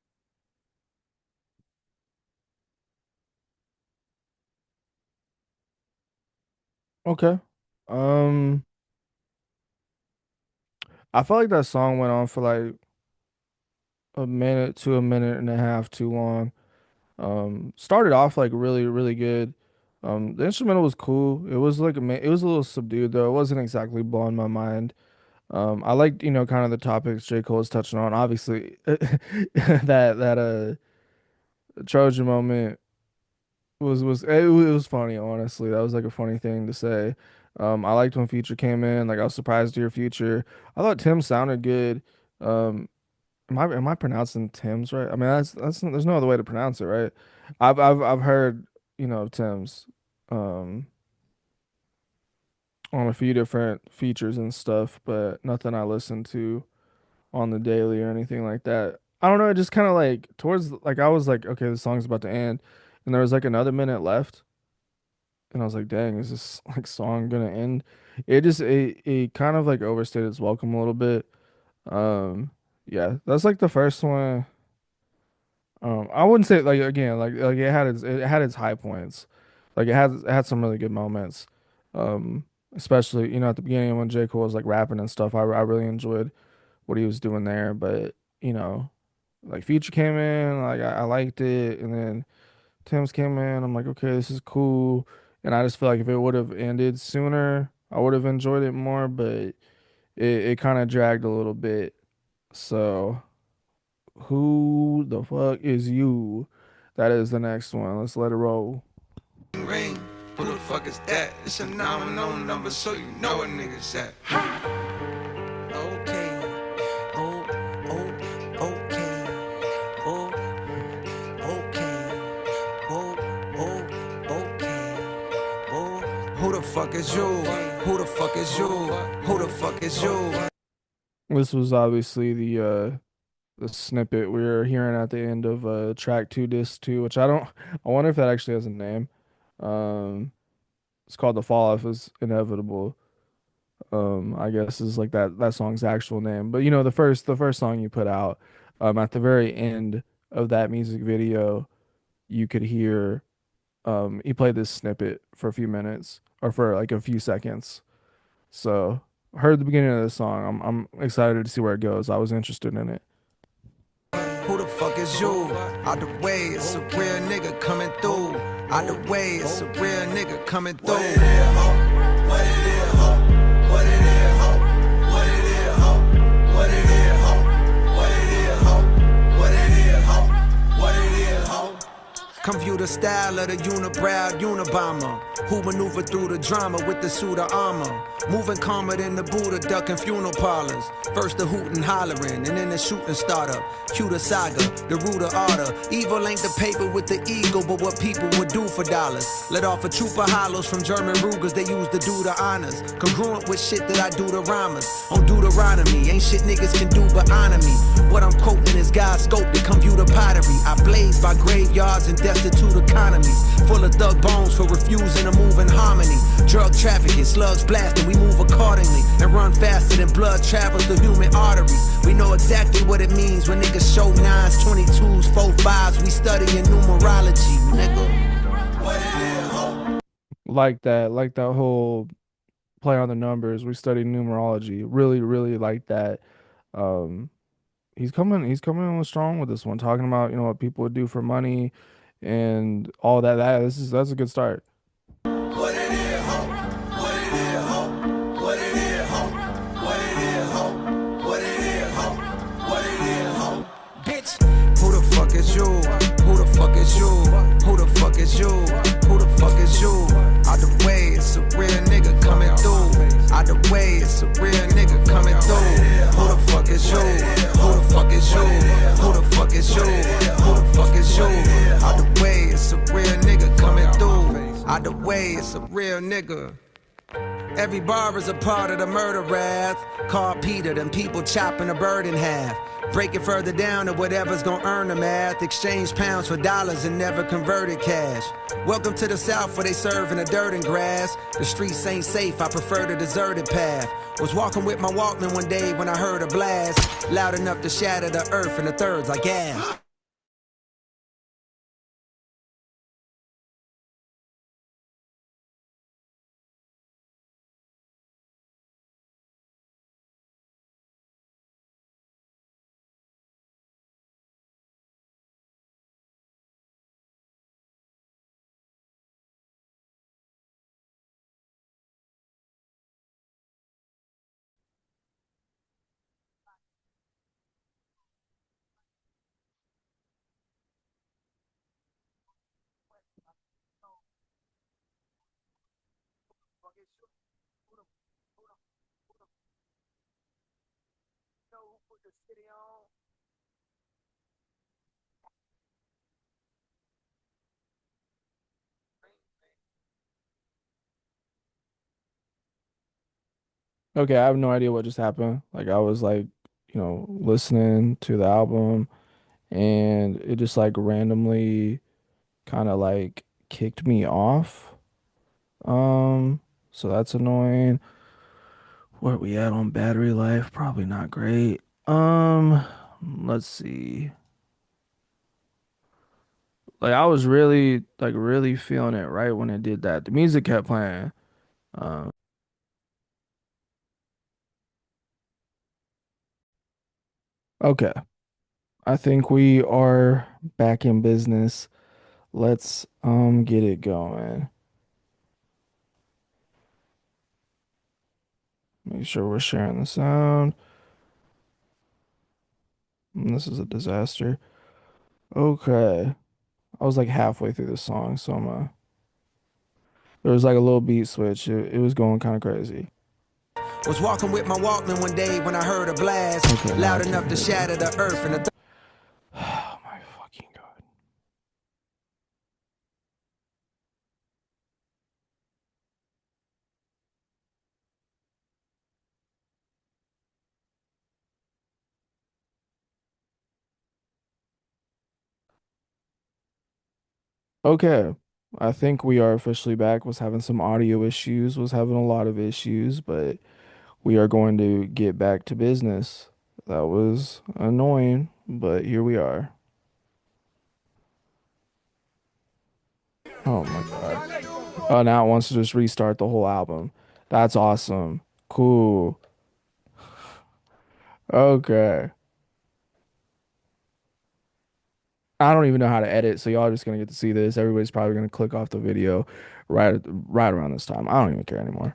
Okay. Um, I felt like that song went on for like a minute to a minute and a half too long. Started off like really good. The instrumental was cool. It was like it was a little subdued though. It wasn't exactly blowing my mind. I liked, kind of the topics J. Cole was touching on. Obviously, that Trojan moment it was funny, honestly. That was like a funny thing to say. I liked when Future came in. Like I was surprised to hear Future. I thought Tim sounded good. Um, am I pronouncing Tim's right? I mean that's there's no other way to pronounce it, right? I've heard, Tim's um on a few different features and stuff, but nothing I listen to on the daily or anything like that. I don't know, it just kind of like towards like I was like, okay, the song's about to end, and there was like another minute left, and I was like, dang, is this like song gonna end? It kind of like overstayed its welcome a little bit. Um, yeah, that's like the first one. I wouldn't say like again like it had its high points, like it had some really good moments, um, especially at the beginning when J. Cole was like rapping and stuff. I really enjoyed what he was doing there, but you know. Like Future came in, like I liked it, and then Tim's came in. I'm like, okay, this is cool. And I just feel like if it would have ended sooner, I would have enjoyed it more, but it kind of dragged a little bit. So who the fuck is you? That is the next one. Let's let it roll. Ring. Who the fuck is that? It's a 910 number, so you know a nigga's at. Okay. Oh, oh, okay. Oh, okay. Oh, oh, okay. Oh, Who the fuck is you? Who the fuck is you? Who the fuck is you? This was obviously the snippet we were hearing at the end of track 2 disc 2, which I wonder if that actually has a name. Um it's called The Fall Off is Inevitable. I guess is like that song's actual name. But the first song you put out, at the very end of that music video, you could hear he played this snippet for a few minutes or for like a few seconds. So I heard the beginning of the song. I'm excited to see where it goes. I was interested in it. Who the fuck is you? Out the way, it's a real nigga coming through. Out the way, it's a real nigga coming through. What it is, ho? What it is, ho? What it is, ho? What it is, ho? What it is, ho? What it is, ho? What it is, ho? What it is, ho? Come view the style of the unibrow Unabomber, who maneuver through the drama with the suit of armor. Moving calmer than the Buddha, ducking funeral parlors. First the hootin' hollering, and then the shooting startup. Cue the saga, the root of order. Evil ain't the paper with the ego, but what people would do for dollars. Let off a troop of hollows from German Rugers, they used to do the honors. Congruent with shit that I do to rhymers. On Deuteronomy, ain't shit niggas can do but honor me. What I'm quoting is God's scope to come view the pottery. I blaze by graveyards and destitute economies. Full of thug bones for refusing to move in harmony. Drug trafficking, slugs blasting, we move accordingly. And run faster than blood travels through human arteries. We know exactly what it means when niggas show 9s, 22s, 4-5s. We studying numerology, nigga. What it is, ho? Like that whole play on the numbers. We studied numerology. Really, really like that. Um, he's coming in strong with this one, talking about, what people would do for money and all that. That's a good start. What it is, ho? What it is, ho? What it is, ho? What it is, ho? What it is, ho? What it is, ho? Bitch, who the fuck is you? Who the fuck is you? Who the fuck is you? Who the fuck is you? Out the way, it's a real nigga coming through. Out the way, it's a real nigga coming through. Who the fuck is you? Who the fuck is you? Who the fuck is you? Who the fuck is you? Out the way, it's a real nigga coming through. Out the way, it's a real nigga. Every bar is a part of the murder wrath. Call Peter, them people chopping a bird in half. Break it further down to whatever's gonna earn the math. Exchange pounds for dollars and never converted cash. Welcome to the South where they serve in the dirt and grass. The streets ain't safe, I prefer the deserted path. Was walking with my Walkman one day when I heard a blast. Loud enough to shatter the earth in the thirds like gas. Okay, I have no idea what just happened. Like I was like, listening to the album, and it just like randomly kind of like kicked me off. Um, so that's annoying. Where are we at on battery life? Probably not great. Let's see. Like I was really feeling it right when it did that. The music kept playing. Um, okay. I think we are back in business. Let's get it going. Make sure we're sharing the sound. This is a disaster. Okay. I was like halfway through the song, so there was like a little beat switch. It was going kind of crazy. Was walking with my Walkman one day when I heard a blast Okay, now I loud can enough to hear it. shatter the earth and the Oh my fucking God. Okay. I think we are officially back. Was having some audio issues, was having a lot of issues, but we are going to get back to business. That was annoying, but here we are. Oh my God. Oh, now it wants to just restart the whole album. That's awesome. Cool. Okay. I don't even know how to edit, so y'all are just gonna get to see this. Everybody's probably gonna click off the video right around this time. I don't even care anymore.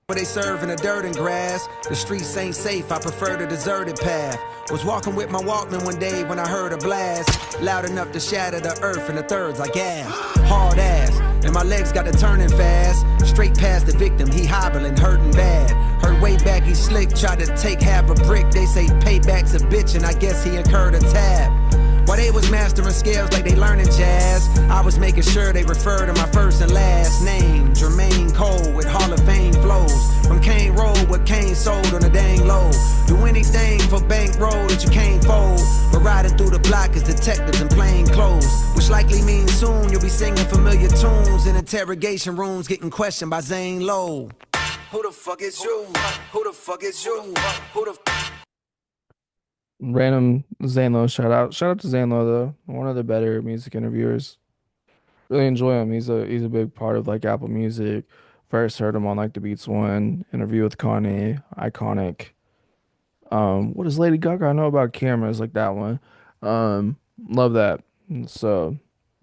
where they serve in the dirt and grass. The streets ain't safe, I prefer the deserted path. Was walking with my Walkman one day when I heard a blast loud enough to shatter the earth and the thirds I gasped. Hard ass, and my legs got to turning fast. Straight past the victim, he hobbling, hurting bad. Heard way back he slick, tried to take half a brick. They say payback's a bitch, and I guess he incurred a tab. While they was mastering scales like they learning jazz, I was making sure they refer to my first and last name. Jermaine Cole with Hall of Fame flows. From Kane Road with Kane sold on a dang low. Do anything for bankroll that you can't fold. But riding through the block is detectives in plain clothes. Which likely means soon you'll be singing familiar tunes in interrogation rooms getting questioned by Zane Lowe. Who the fuck is you? Who the fuck is you? Who the Random Zanlo shout out. Shout out to Zanlo though. One of the better music interviewers. Really enjoy him. He's a big part of like Apple Music. First heard him on like the Beats One interview with Kanye, iconic. What does Lady Gaga know about cameras like that one? Love that. So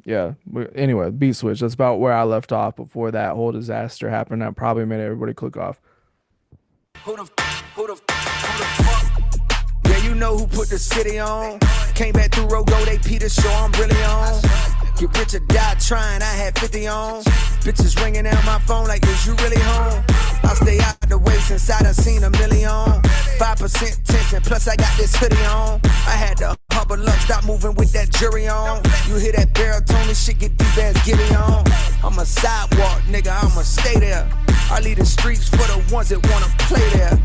yeah. Anyway, Beat Switch. That's about where I left off before that whole disaster happened. That probably made everybody click off. Who the fuck? Yeah, you know who put the city on. Came back through Rogo, they Peter show I'm really on. Get rich or die trying, I had 50 on. Bitches ringing out my phone like, is you really home? I stay out the way since I done seen a million. 5% tension, plus I got this hoodie on. I had to humble up, stop moving with that jury on. You hear that baritone, this shit get deep as Gilly on. I'm a sidewalk, nigga, I'ma stay there. I leave the streets for the ones that wanna play there.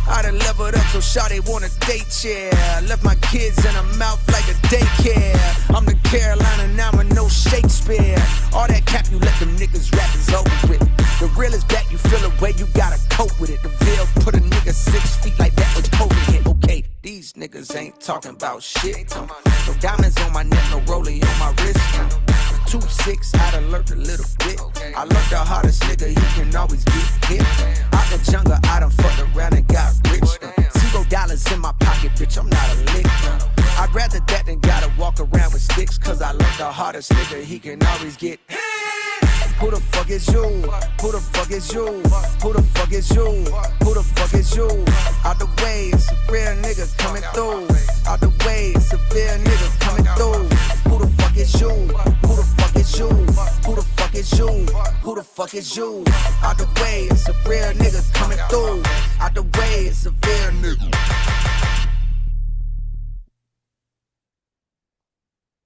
I done leveled up so shawty wanna date, yeah. Left my kids in her mouth like a daycare. I'm the Carolina now with no Shakespeare. All that cap you let them niggas rap is over with. The real is back, you feel a way, you gotta cope with it. The Ville put a nigga 6 feet like that when COVID hit. Okay, these niggas ain't talking about shit. No diamonds on my neck, no rollie on my wrist. 2-6, I done learned a little bit. I learned the hardest nigga, he can always get hit. Out the jungle, I done fucked around and got rich. $0 in my pocket, bitch, I'm not a lick. I'd rather that than gotta walk around with sticks. Cause I learned the hardest nigga, he can always get hit. Who the fuck is you? Who the fuck is you? Who the fuck is you? Who the fuck is you? Out the way, it's a real nigga coming through. Out the way, it's a real nigga coming through. Who the fuck is you? Who the fuck is you? Who the fuck is you? Who the fuck is you? Out the way, it's a real nigga coming through. Out the way, it's a real nigga.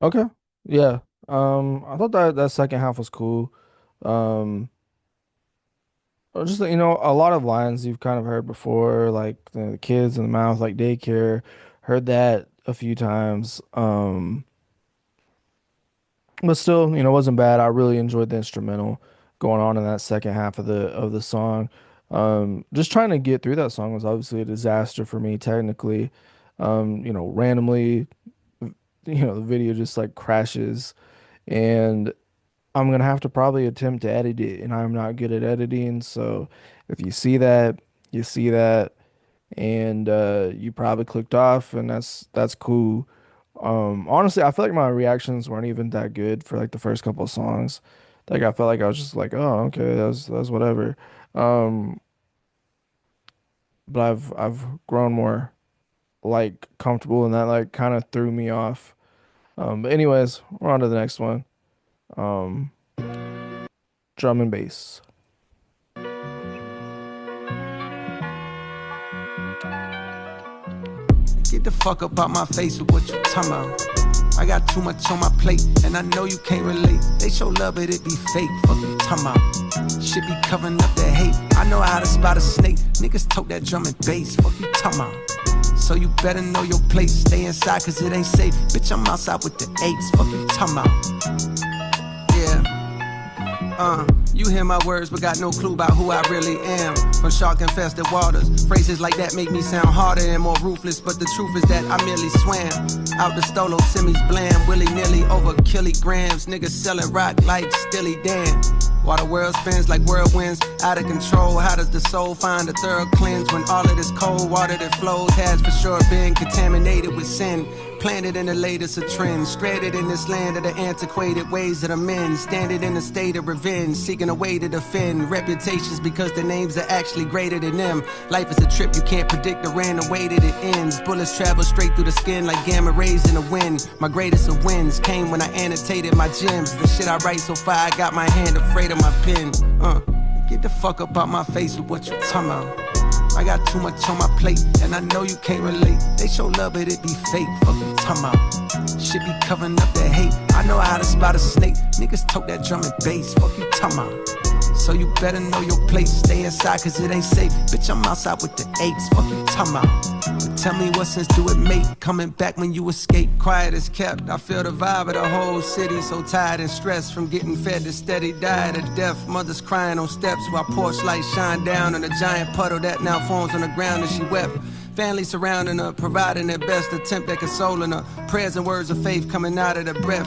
Okay. Yeah. I thought that second half was cool. Um, just a lot of lines you've kind of heard before, like the kids in the mouth, like daycare. Heard that a few times. But still, it wasn't bad. I really enjoyed the instrumental going on in that second half of the song. Just trying to get through that song was obviously a disaster for me technically. Randomly, the video just like crashes, and I'm gonna have to probably attempt to edit it, and I'm not good at editing. So if you see that, you see that, and you probably clicked off, and that's cool. Honestly, I feel like my reactions weren't even that good for like the first couple of songs. Like I felt like I was just like, oh, okay, that's whatever. Um, but I've grown more like comfortable, and that like kind of threw me off. But anyways, we're on to the next one. Um, drum and bass. Get the fuck up out my face with what you talking about. I got too much on my plate, and I know you can't relate. They show love, but it be fake. Fuck you talking about. Shit be covering up that hate. I know how to spot a snake. Niggas tote that drum and bass. Fuck you talking about. So you better know your place. Stay inside, cause it ain't safe. Bitch, I'm outside with the apes. Fuck you talking about. Yeah. You hear my words, but got no clue about who I really am. From shark-infested waters, phrases like that make me sound harder and more ruthless. But the truth is that I merely swam out the stolo, semis bland, willy-nilly over kilograms. Niggas selling rock like Stilly Dan. While the world spins like whirlwinds, out of control. How does the soul find a thorough cleanse when all of this cold water that flows has for sure been contaminated with sin? Planted in the latest of trends, stranded in this land of the antiquated ways of the men, standing in a state of revenge, seeking a way to defend reputations because the names are actually greater than them. Life is a trip, you can't predict the random way that it ends. Bullets travel straight through the skin like gamma rays in the wind. My greatest of wins came when I annotated my gems. The shit I write so far, I got my hand afraid of my pen. Get the fuck up out my face with what you talking about. I got too much on my plate, and I know you can't relate. They show love, but it be fake. Fuck you talking about. Shit be covering up that hate. I know how to spot a snake. Niggas tote that drum and bass. Fuck you talking about. So you better know your place. Stay inside, cause it ain't safe. Bitch, I'm outside with the apes. Fuck you talking about. But tell me what sense do it make? Coming back when you escape. Quiet as kept. I feel the vibe of the whole city. So tired and stressed from getting fed to steady diet of death. Mothers crying on steps while porch lights shine down on a giant puddle that now forms on the ground and she wept. Family surrounding her, providing their best attempt at consoling her. Prayers and words of faith coming out of the breath.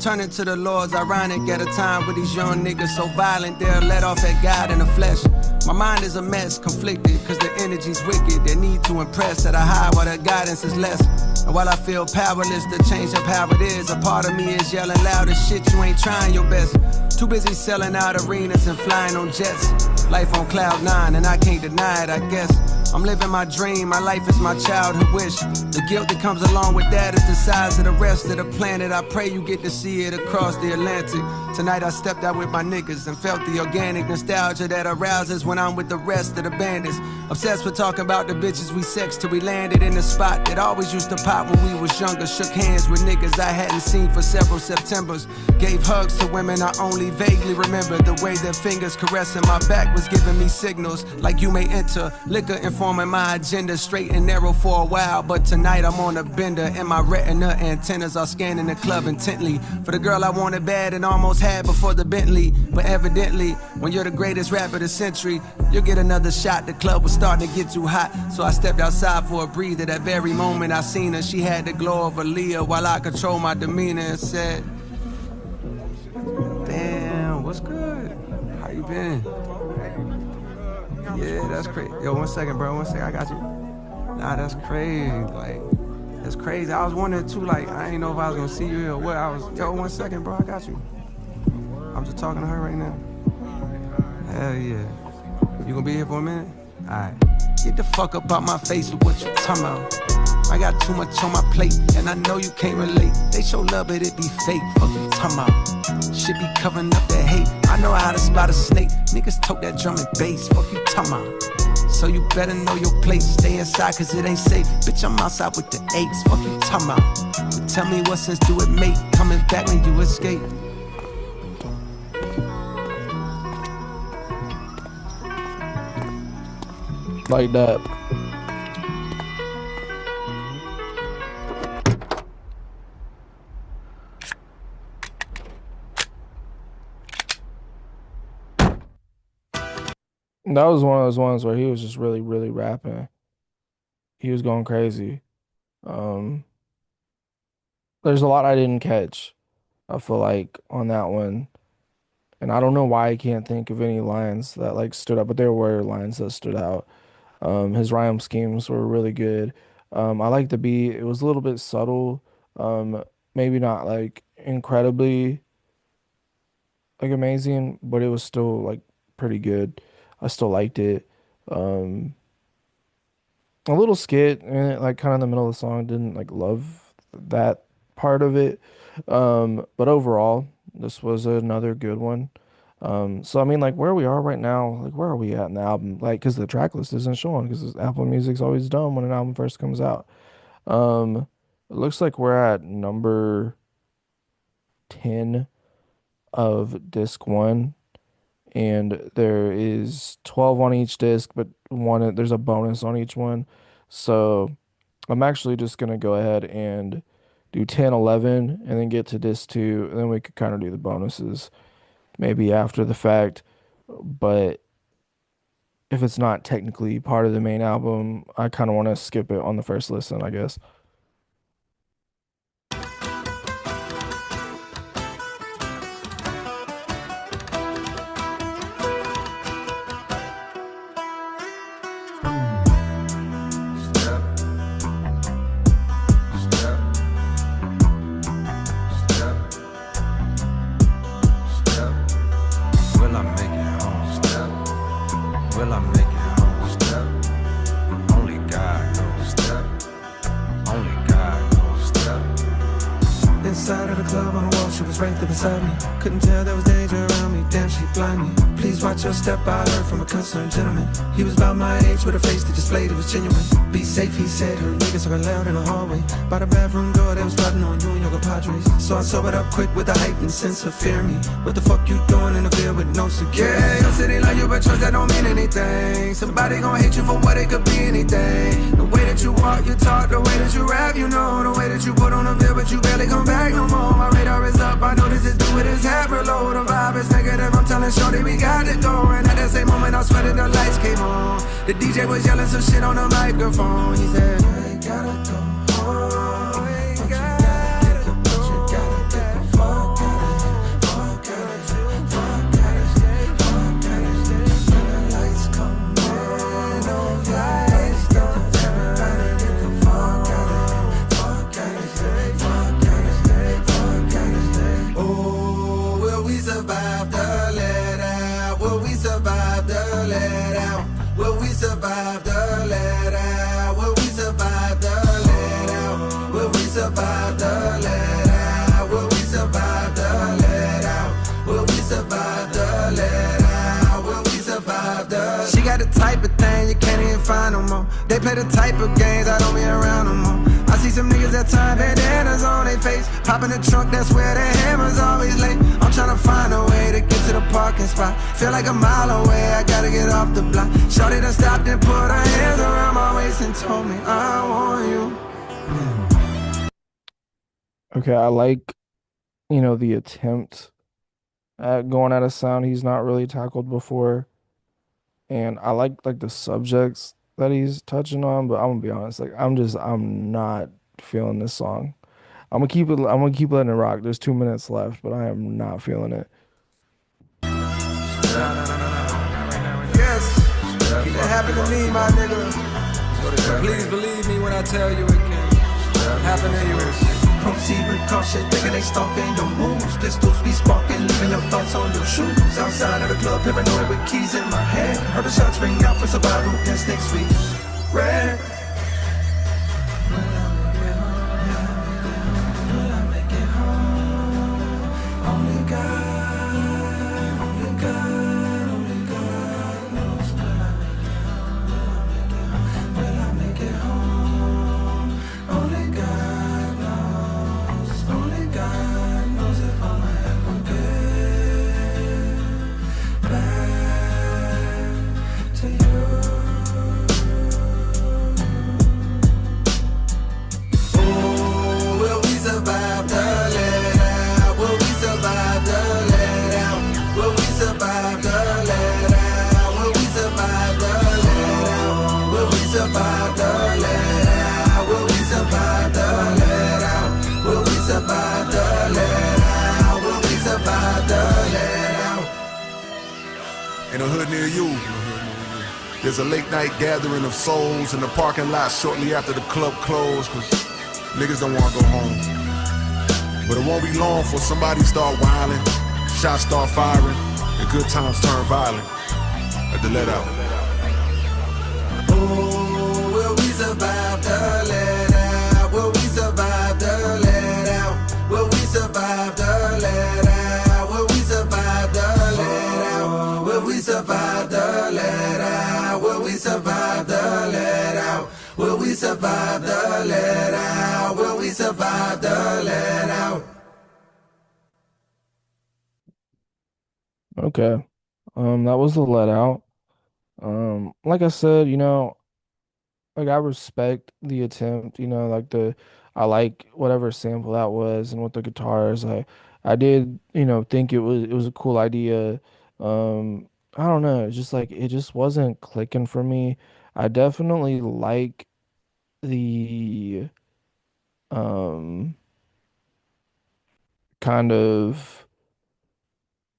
Turning to the Lord's ironic at a time with these young niggas so violent they'll let off at God in the flesh. My mind is a mess, conflicted, cause the energy's wicked. They need to impress at a high while their guidance is less. And while I feel powerless to change up how it is, a part of me is yelling loud as shit, you ain't trying your best. Too busy selling out arenas and flying on jets. Life on cloud nine and I can't deny it, I guess. I'm living my dream, my life is my childhood wish. The guilt that comes along with that is the size of the rest of the planet. I pray you get to see it across the Atlantic. Tonight I stepped out with my niggas and felt the organic nostalgia that arouses when I'm with the rest of the bandits. Obsessed with talking about the bitches we sexed till we landed in the spot that always used to pop when we was younger. Shook hands with niggas I hadn't seen for several Septembers. Gave hugs to women I only vaguely remember. The way their fingers caressing my back was giving me signals like you may enter. Liquor informing my agenda, straight and narrow for a while. But tonight I'm on a bender and my retina antennas are scanning the club intently. For the girl I wanted bad and almost had before the Bentley. But evidently, when you're the greatest rapper of the century, you'll get another shot. The club was starting to get too hot, so I stepped outside for a breather. That very moment I seen her, she had the glow of Aaliyah while I controlled my demeanor and said, damn, what's good? How you been? Yeah, that's crazy. Yo, 1 second, bro. 1 second, I got you. Nah, that's crazy. Like, that's crazy. I was wondering too, like, I didn't know if I was gonna see you here or what. Yo, 1 second, bro. I got you. I'm just talking to her right now. Hell yeah. You gonna be here for a minute? Alright. Get the fuck up out my face with what you talking about. I got too much on my plate, and I know you can't relate. They show love, but it be fake. Fuck you talking about. Shit be covering up that hate. I know how to spot a snake. Niggas tote that drum and bass. Fuck you talking about. So you better know your place. Stay inside, cause it ain't safe. Bitch, I'm outside with the apes. Fuck you talking about. But tell me what sense do it make? Coming back when you escape. Like that. That was one of those ones where he was just really, really rapping. He was going crazy. Um, there's a lot I didn't catch, I feel like, on that one. And I don't know why I can't think of any lines that like stood out, but there were lines that stood out. His rhyme schemes were really good. I like the beat. It was a little bit subtle. Maybe not like incredibly like amazing, but it was still like pretty good. I still liked it. Um, a little skit and it, like kind of in the middle of the song. Didn't like love that part of it. But overall, this was another good one. So I mean, like where we are right now, like where are we at in the album? Like, because the track list isn't showing, because Apple Music's always dumb when an album first comes out. It looks like we're at number 10 of disc one, and there is 12 on each disc, but one there's a bonus on each one. So I'm actually just gonna go ahead and do 10, 11, and then get to disc two, and then we could kind of do the bonuses maybe after the fact. But if it's not technically part of the main album, I kind of want to skip it on the first listen, I guess. Will I make it home? Will I make it home? Only God knows. Only God knows. Inside of the club on the wall, she was right there beside me. Couldn't tell there was danger around me, damn she blind me. Please watch your step, I heard from a concerned gentleman. He was about my age with a face that displayed it was genuine. Be safe, he said, her niggas talking loud in the hallway. By the bathroom door, they was plotting on you and your compadres. So I sobered up quick with a heightened sense of fear me. What the fuck you doing in the field with no security? Yeah, your city like you, but trust that don't mean anything. Somebody gon' hate you for what it could be anything. The way that you walk, you talk, the way that you rap, you know. The way that you put on a veil, but you barely come back no more. My radar is up, I know this is due with his hammer low. The vibe is negative, I'm telling shorty we got to go. And at that same moment I sweated the lights came on. The DJ was yelling some shit on the microphone. He said, you ain't gotta go. Survive the let out? Will we survive the let out? Will we survive the let out? Will we survive the let out? Will we survive the let out? Will we survive the? She got the type of thing you can't even find no more. They play the type of games I don't be around no more. I see some niggas that time bandanas on their face. Pop in the trunk, that's where the hammer's always late. I'm tryna find a way to get to the parking spot. Feel like a mile away, I gotta get off the block. Shorty done stopped and put her hands around my waist and told me I want you. Okay, I like, you know, the attempt at going at a sound he's not really tackled before. And I like the subjects that he's touching on, but I'm gonna be honest, like I'm not feeling this song. I'm gonna keep letting it rock. There's 2 minutes left, but I am not feeling it. Yes, it happened to me, my nigga. Please believe me when I tell you it can happen to you. Proceed with caution, thinking they stalking your moves. Pistols be sparking, leaving your thoughts on your shoes. Outside of the club, paranoid with keys in my hand. Heard the shots ring out for survival instincts we ran. In a hood near you, there's a late night gathering of souls in the parking lot shortly after the club closed, cause niggas don't wanna go home. But it won't be long before somebody start wilding, shots start firing, and good times turn violent. At the let out. Oh, will we survive the let out? Will we survive the let out? Will we survive the let out? Will we survive the let out? Will we survive the let out? Will we survive the let out? Will we survive the let out? Will we survive the let out? Okay. That was the let out. Like I said, like I respect the attempt, I like whatever sample that was and what the guitar is. I did, think it was a cool idea. I don't know, it's just like it just wasn't clicking for me. I definitely like the um kind of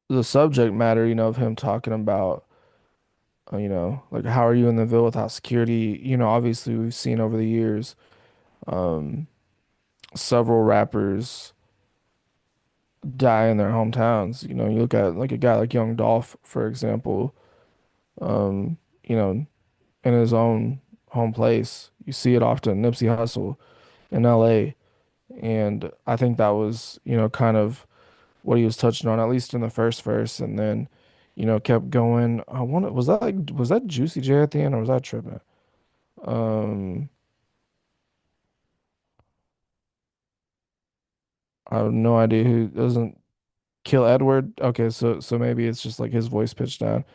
the subject matter, of him talking about like how are you in the Ville without security? Obviously we've seen over the years, um, several rappers die in their hometowns. You look at like a guy like Young Dolph, for example, um, in his own home place. You see it often, Nipsey Hussle in LA. And I think that was, kind of what he was touching on, at least in the first verse, and then, kept going. Was that Juicy J at the end, or was I tripping? Um, I have no idea who doesn't kill Edward. Okay, so maybe it's just like his voice pitched down.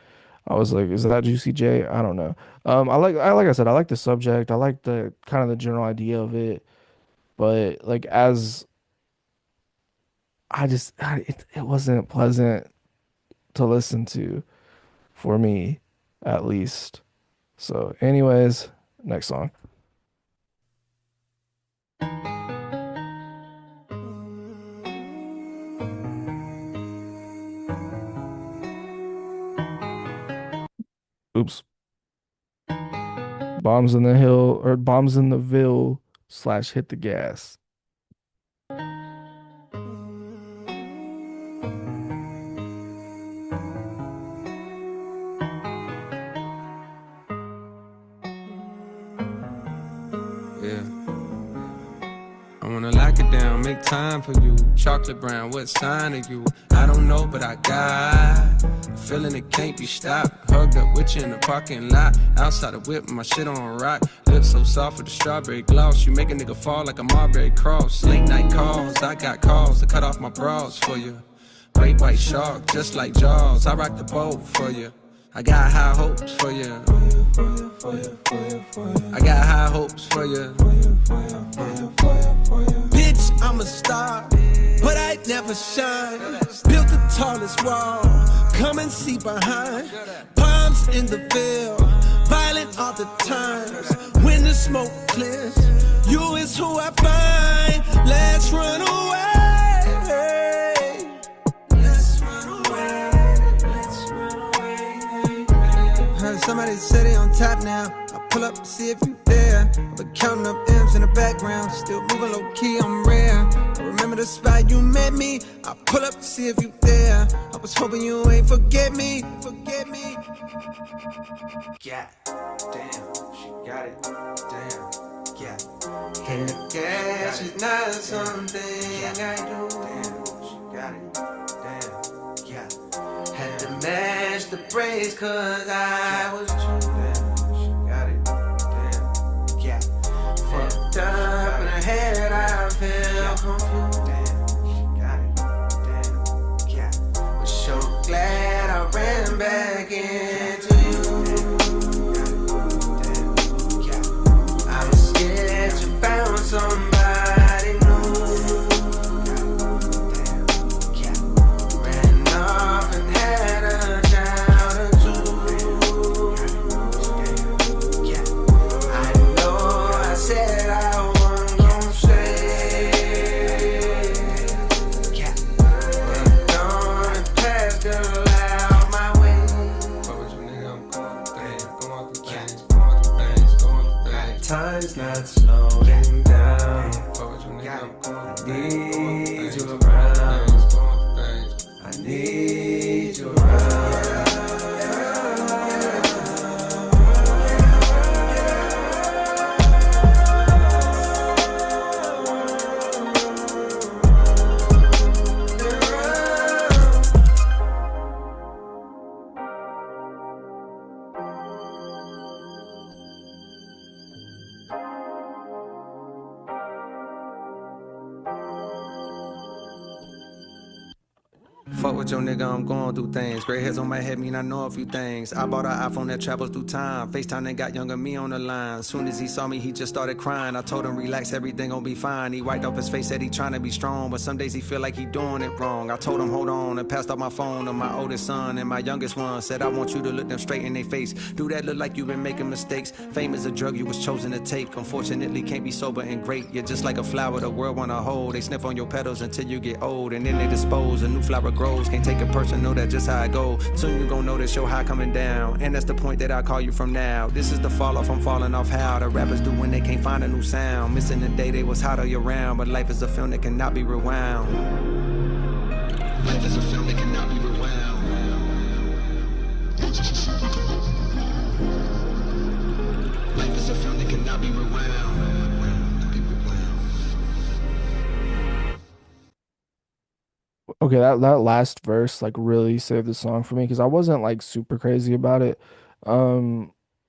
I was like, is that Juicy J? I don't know. Like I said, I like the subject. I like the kind of the general idea of it, but like as it wasn't pleasant to listen to for me, at least. So, anyways, next song. Oops. Bombs in the Hill or Bombs in the Ville / Hit the Gas. I wanna lock it down, make time for you. Chocolate brown, what sign are you? I don't know, but I got a feeling it can't be stopped. Hugged up with you in the parking lot. Outside the whip, my shit on rock. Lips so soft with the strawberry gloss. You make a nigga fall like a Marbury cross. Late night calls, I got calls to cut off my bras for you. Great white shark, just like Jaws. I rock the boat for you. I got high hopes for you. I got high hopes for you. Bitch, I'm a star, but I never shine. Built the tallest wall, come and see behind. Palms in the Ville, violent all the times. When the smoke clears, you is who I find. Let's run away. Somebody said they on top now. I pull up to see if you there. I've been counting up M's in the background. Still moving low key, I'm rare. I remember the spot you met me. I pull up to see if you there. I was hoping you ain't forget me. Forget me. Yeah, damn, she got it. Damn, yeah. And the cash is not something I do. Damn, she got it. Damn, yeah. Had to match the praise cause I was too Damn, she got it. Damn, yeah. fucked up in the head. I felt confused. Damn, she got it. Damn, yeah. Was so glad I ran back into you. Damn, yeah. I was scared you found somebody new. Damn, yeah. Ran off and had a child or two. Yeah. I know I said I wasn't gon' stay. Yeah. But don't pass the lie out my way. is not slowing down. I need you around. I need you around. Fuck with your nigga, I'm going through things. Gray hairs on my head mean I know a few things. I bought an iPhone that travels through time. FaceTime and got younger me on the line. Soon as he saw me, he just started crying. I told him relax, everything gon' be fine. He wiped off his face, said he tryna be strong, but some days he feel like he doing it wrong. I told him hold on and passed off my phone to my oldest son and my youngest one. Said I want you to look them straight in their face. Do that look like you been making mistakes. Fame is a drug you was chosen to take. Unfortunately can't be sober and great. You're just like a flower the world wanna hold. They sniff on your petals until you get old and then they dispose. A new flower grows, can't take it personal, know that just how I go. Soon you gon' notice your high coming down, and that's the point that I call you from now. This is the fall off, I'm falling off how the rappers do when they can't find a new sound. Missing the day they was hot all year round, but life is a film that cannot be rewound. Life is a film that cannot be rewound. Life is a film that cannot be rewound. Okay, that last verse like really saved the song for me because I wasn't like super crazy about it,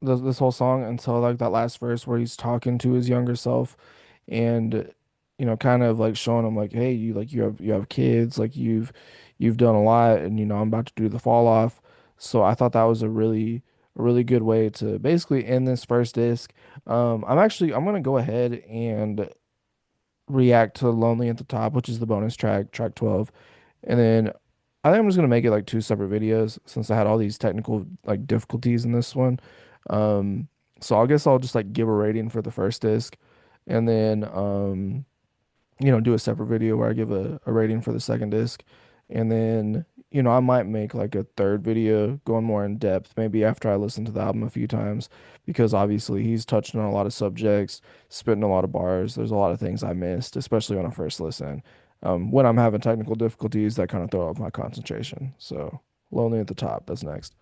this whole song until like that last verse where he's talking to his younger self, and kind of like showing him like, hey, you have kids, like you've done a lot, and I'm about to do the fall off. So I thought that was a really good way to basically end this first disc. I'm gonna go ahead and react to Lonely at the Top, which is the bonus track, track 12. And then I think I'm just gonna make it like two separate videos since I had all these technical like difficulties in this one. So I guess I'll just like give a rating for the first disc and then do a separate video where I give a rating for the second disc. And then, I might make like a third video going more in depth, maybe after I listen to the album a few times, because obviously he's touching on a lot of subjects, spitting a lot of bars. There's a lot of things I missed, especially on a first listen. When I'm having technical difficulties, that kind of throw off my concentration. So, Lonely at the Top, that's next.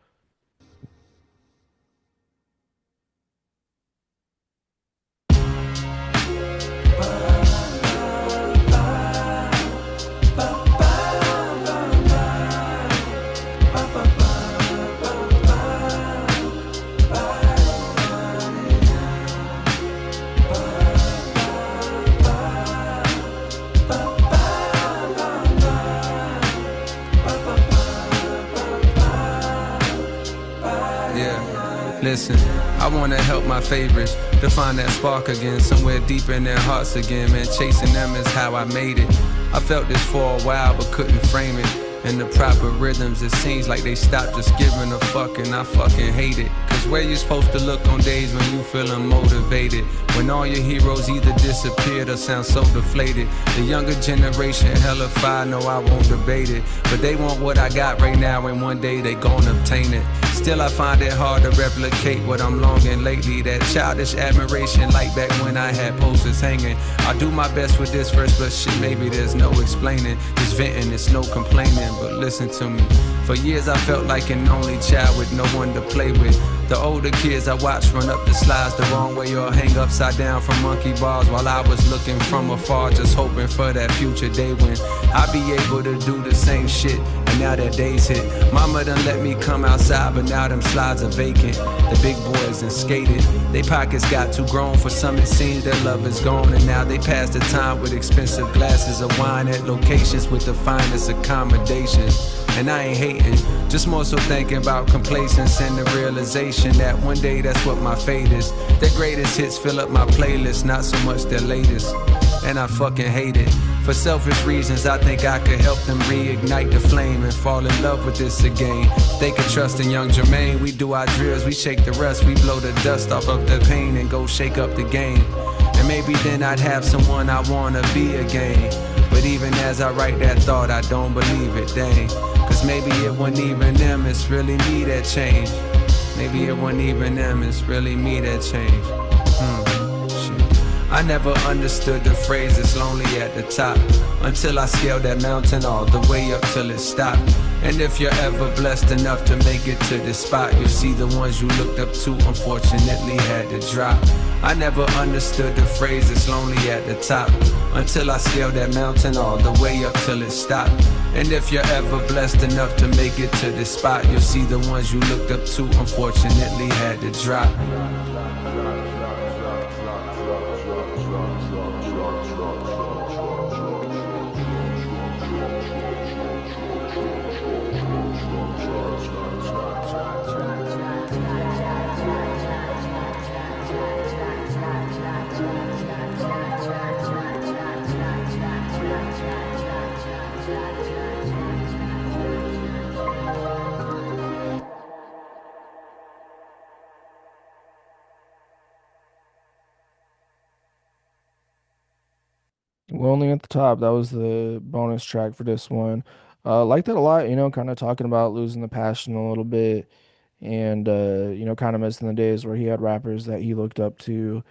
Listen, I wanna help my favorites to find that spark again, somewhere deep in their hearts again, man. Chasing them is how I made it. I felt this for a while but couldn't frame it in the proper rhythms. It seems like they stopped just giving a fuck, and I fucking hate it. Cause where you supposed to look on days when you feeling motivated, when all your heroes either disappeared or sound so deflated? The younger generation hella fire, no I won't debate it, but they want what I got right now and one day they gon' obtain it. Still I find it hard to replicate what I'm longing lately, that childish admiration like back when I had posters hanging. I do my best with this verse, but shit, maybe there's no explaining. Just venting, it's no complaining, but listen to me. For years I felt like an only child with no one to play with. The older kids I watched run up the slides the wrong way or hang upside down from monkey bars, while I was looking from afar, just hoping for that future day when I'd be able to do the same shit. And now that day's hit, mama done let me come outside, but now them slides are vacant. The big boys done skated, they pockets got too grown. For some it seems their love is gone, and now they pass the time with expensive glasses of wine at locations with the finest accommodations. And I ain't hating, just more so thinking about complacence and the realization that one day that's what my fate is. Their greatest hits fill up my playlist, not so much their latest. And I fucking hate it. For selfish reasons, I think I could help them reignite the flame and fall in love with this again. They could trust in young Jermaine. We do our drills, we shake the rust, we blow the dust off of the pain and go shake up the game. And maybe then I'd have someone I wanna be again. But even as I write that thought, I don't believe it, dang. Cause maybe it wasn't even them, it's really me that changed. Maybe it wasn't even them, it's really me that changed. Shit. I never understood the phrase it's lonely at the top until I scaled that mountain all the way up till it stopped. And if you're ever blessed enough to make it to this spot, you'll see the ones you looked up to unfortunately had to drop. I never understood the phrase it's lonely at the top until I scaled that mountain all the way up till it stopped. And if you're ever blessed enough to make it to this spot, you'll see the ones you looked up to unfortunately had to drop. Lonely at the Top. That was the bonus track for this one. Liked it a lot, kind of talking about losing the passion a little bit and, kind of missing the days where he had rappers that he looked up to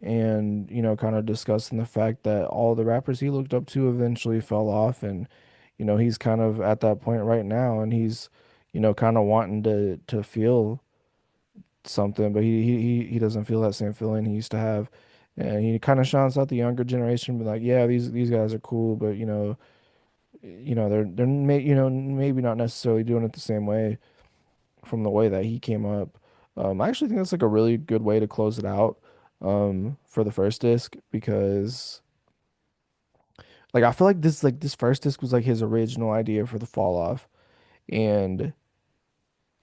and, kind of discussing the fact that all the rappers he looked up to eventually fell off. And, he's kind of at that point right now and he's, kind of wanting to feel something, but he doesn't feel that same feeling he used to have. And he kind of shouts out the younger generation, but like, yeah, these guys are cool, but they're maybe not necessarily doing it the same way from the way that he came up. I actually think that's like a really good way to close it out for the first disc because like I feel like this first disc was like his original idea for the fall off, and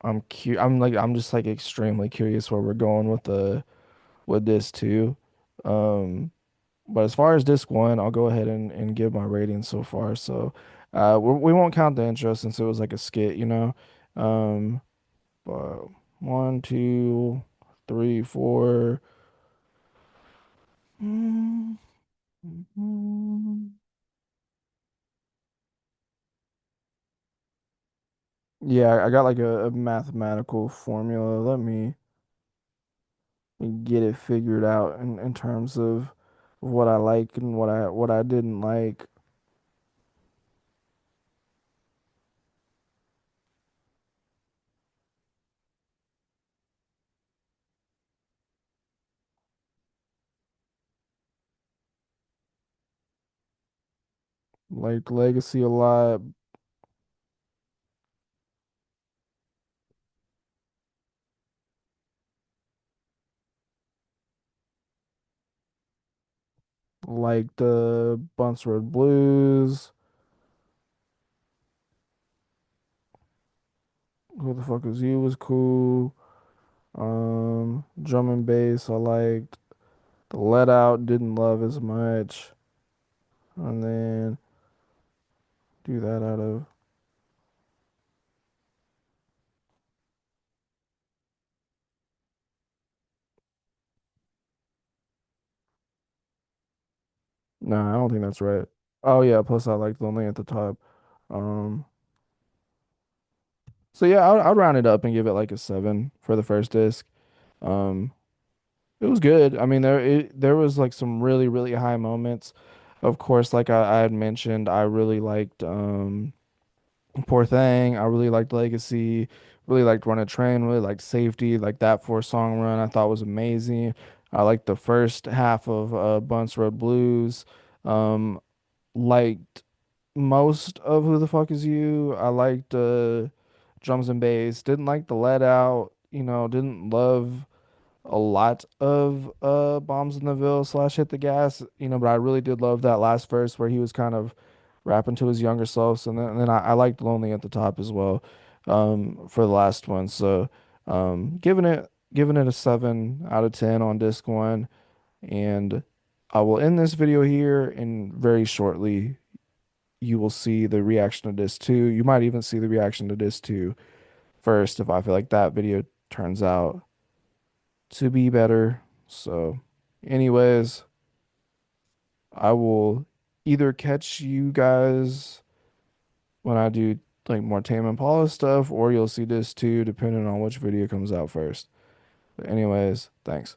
I'm just like extremely curious where we're going with this too. Um, but as far as disc one, I'll go ahead and give my rating so far. So, we won't count the intro since it was like a skit. Um, but one, two, three, four. Mm, mm. Yeah, I got like a mathematical formula. Let me get it figured out in terms of what I like and what I didn't like. Like Legacy a lot. Like the Bunts Road Blues. Who the fuck is you was cool. Drum and bass I liked. The Let Out didn't love as much. And then do that out of Nah, I don't think that's right. Oh yeah, plus I liked Lonely at the Top. Um so yeah, I'd round it up and give it like a 7 for the first disc. Um it was good. I mean there was like some really, really high moments. Of course, like I had mentioned, I really liked Poor Thing. I really liked Legacy. Really liked Run a Train. Really liked Safety. Like that 4 song run, I thought was amazing. I liked the first half of Bunts Road Blues. Um, liked most of Who the Fuck Is You. I liked Drums and Bass. Didn't like the Let Out. Didn't love a lot of Bombs in the Ville slash Hit the Gas. But I really did love that last verse where he was kind of rapping to his younger selves, and then I liked Lonely at the Top as well, for the last one. So, giving it a 7 out of 10 on disc one, and I will end this video here. And very shortly, you will see the reaction to disc two. You might even see the reaction to disc two first if I feel like that video turns out to be better. So, anyways, I will either catch you guys when I do like more Tame Impala stuff, or you'll see this too, depending on which video comes out first. But anyways, thanks.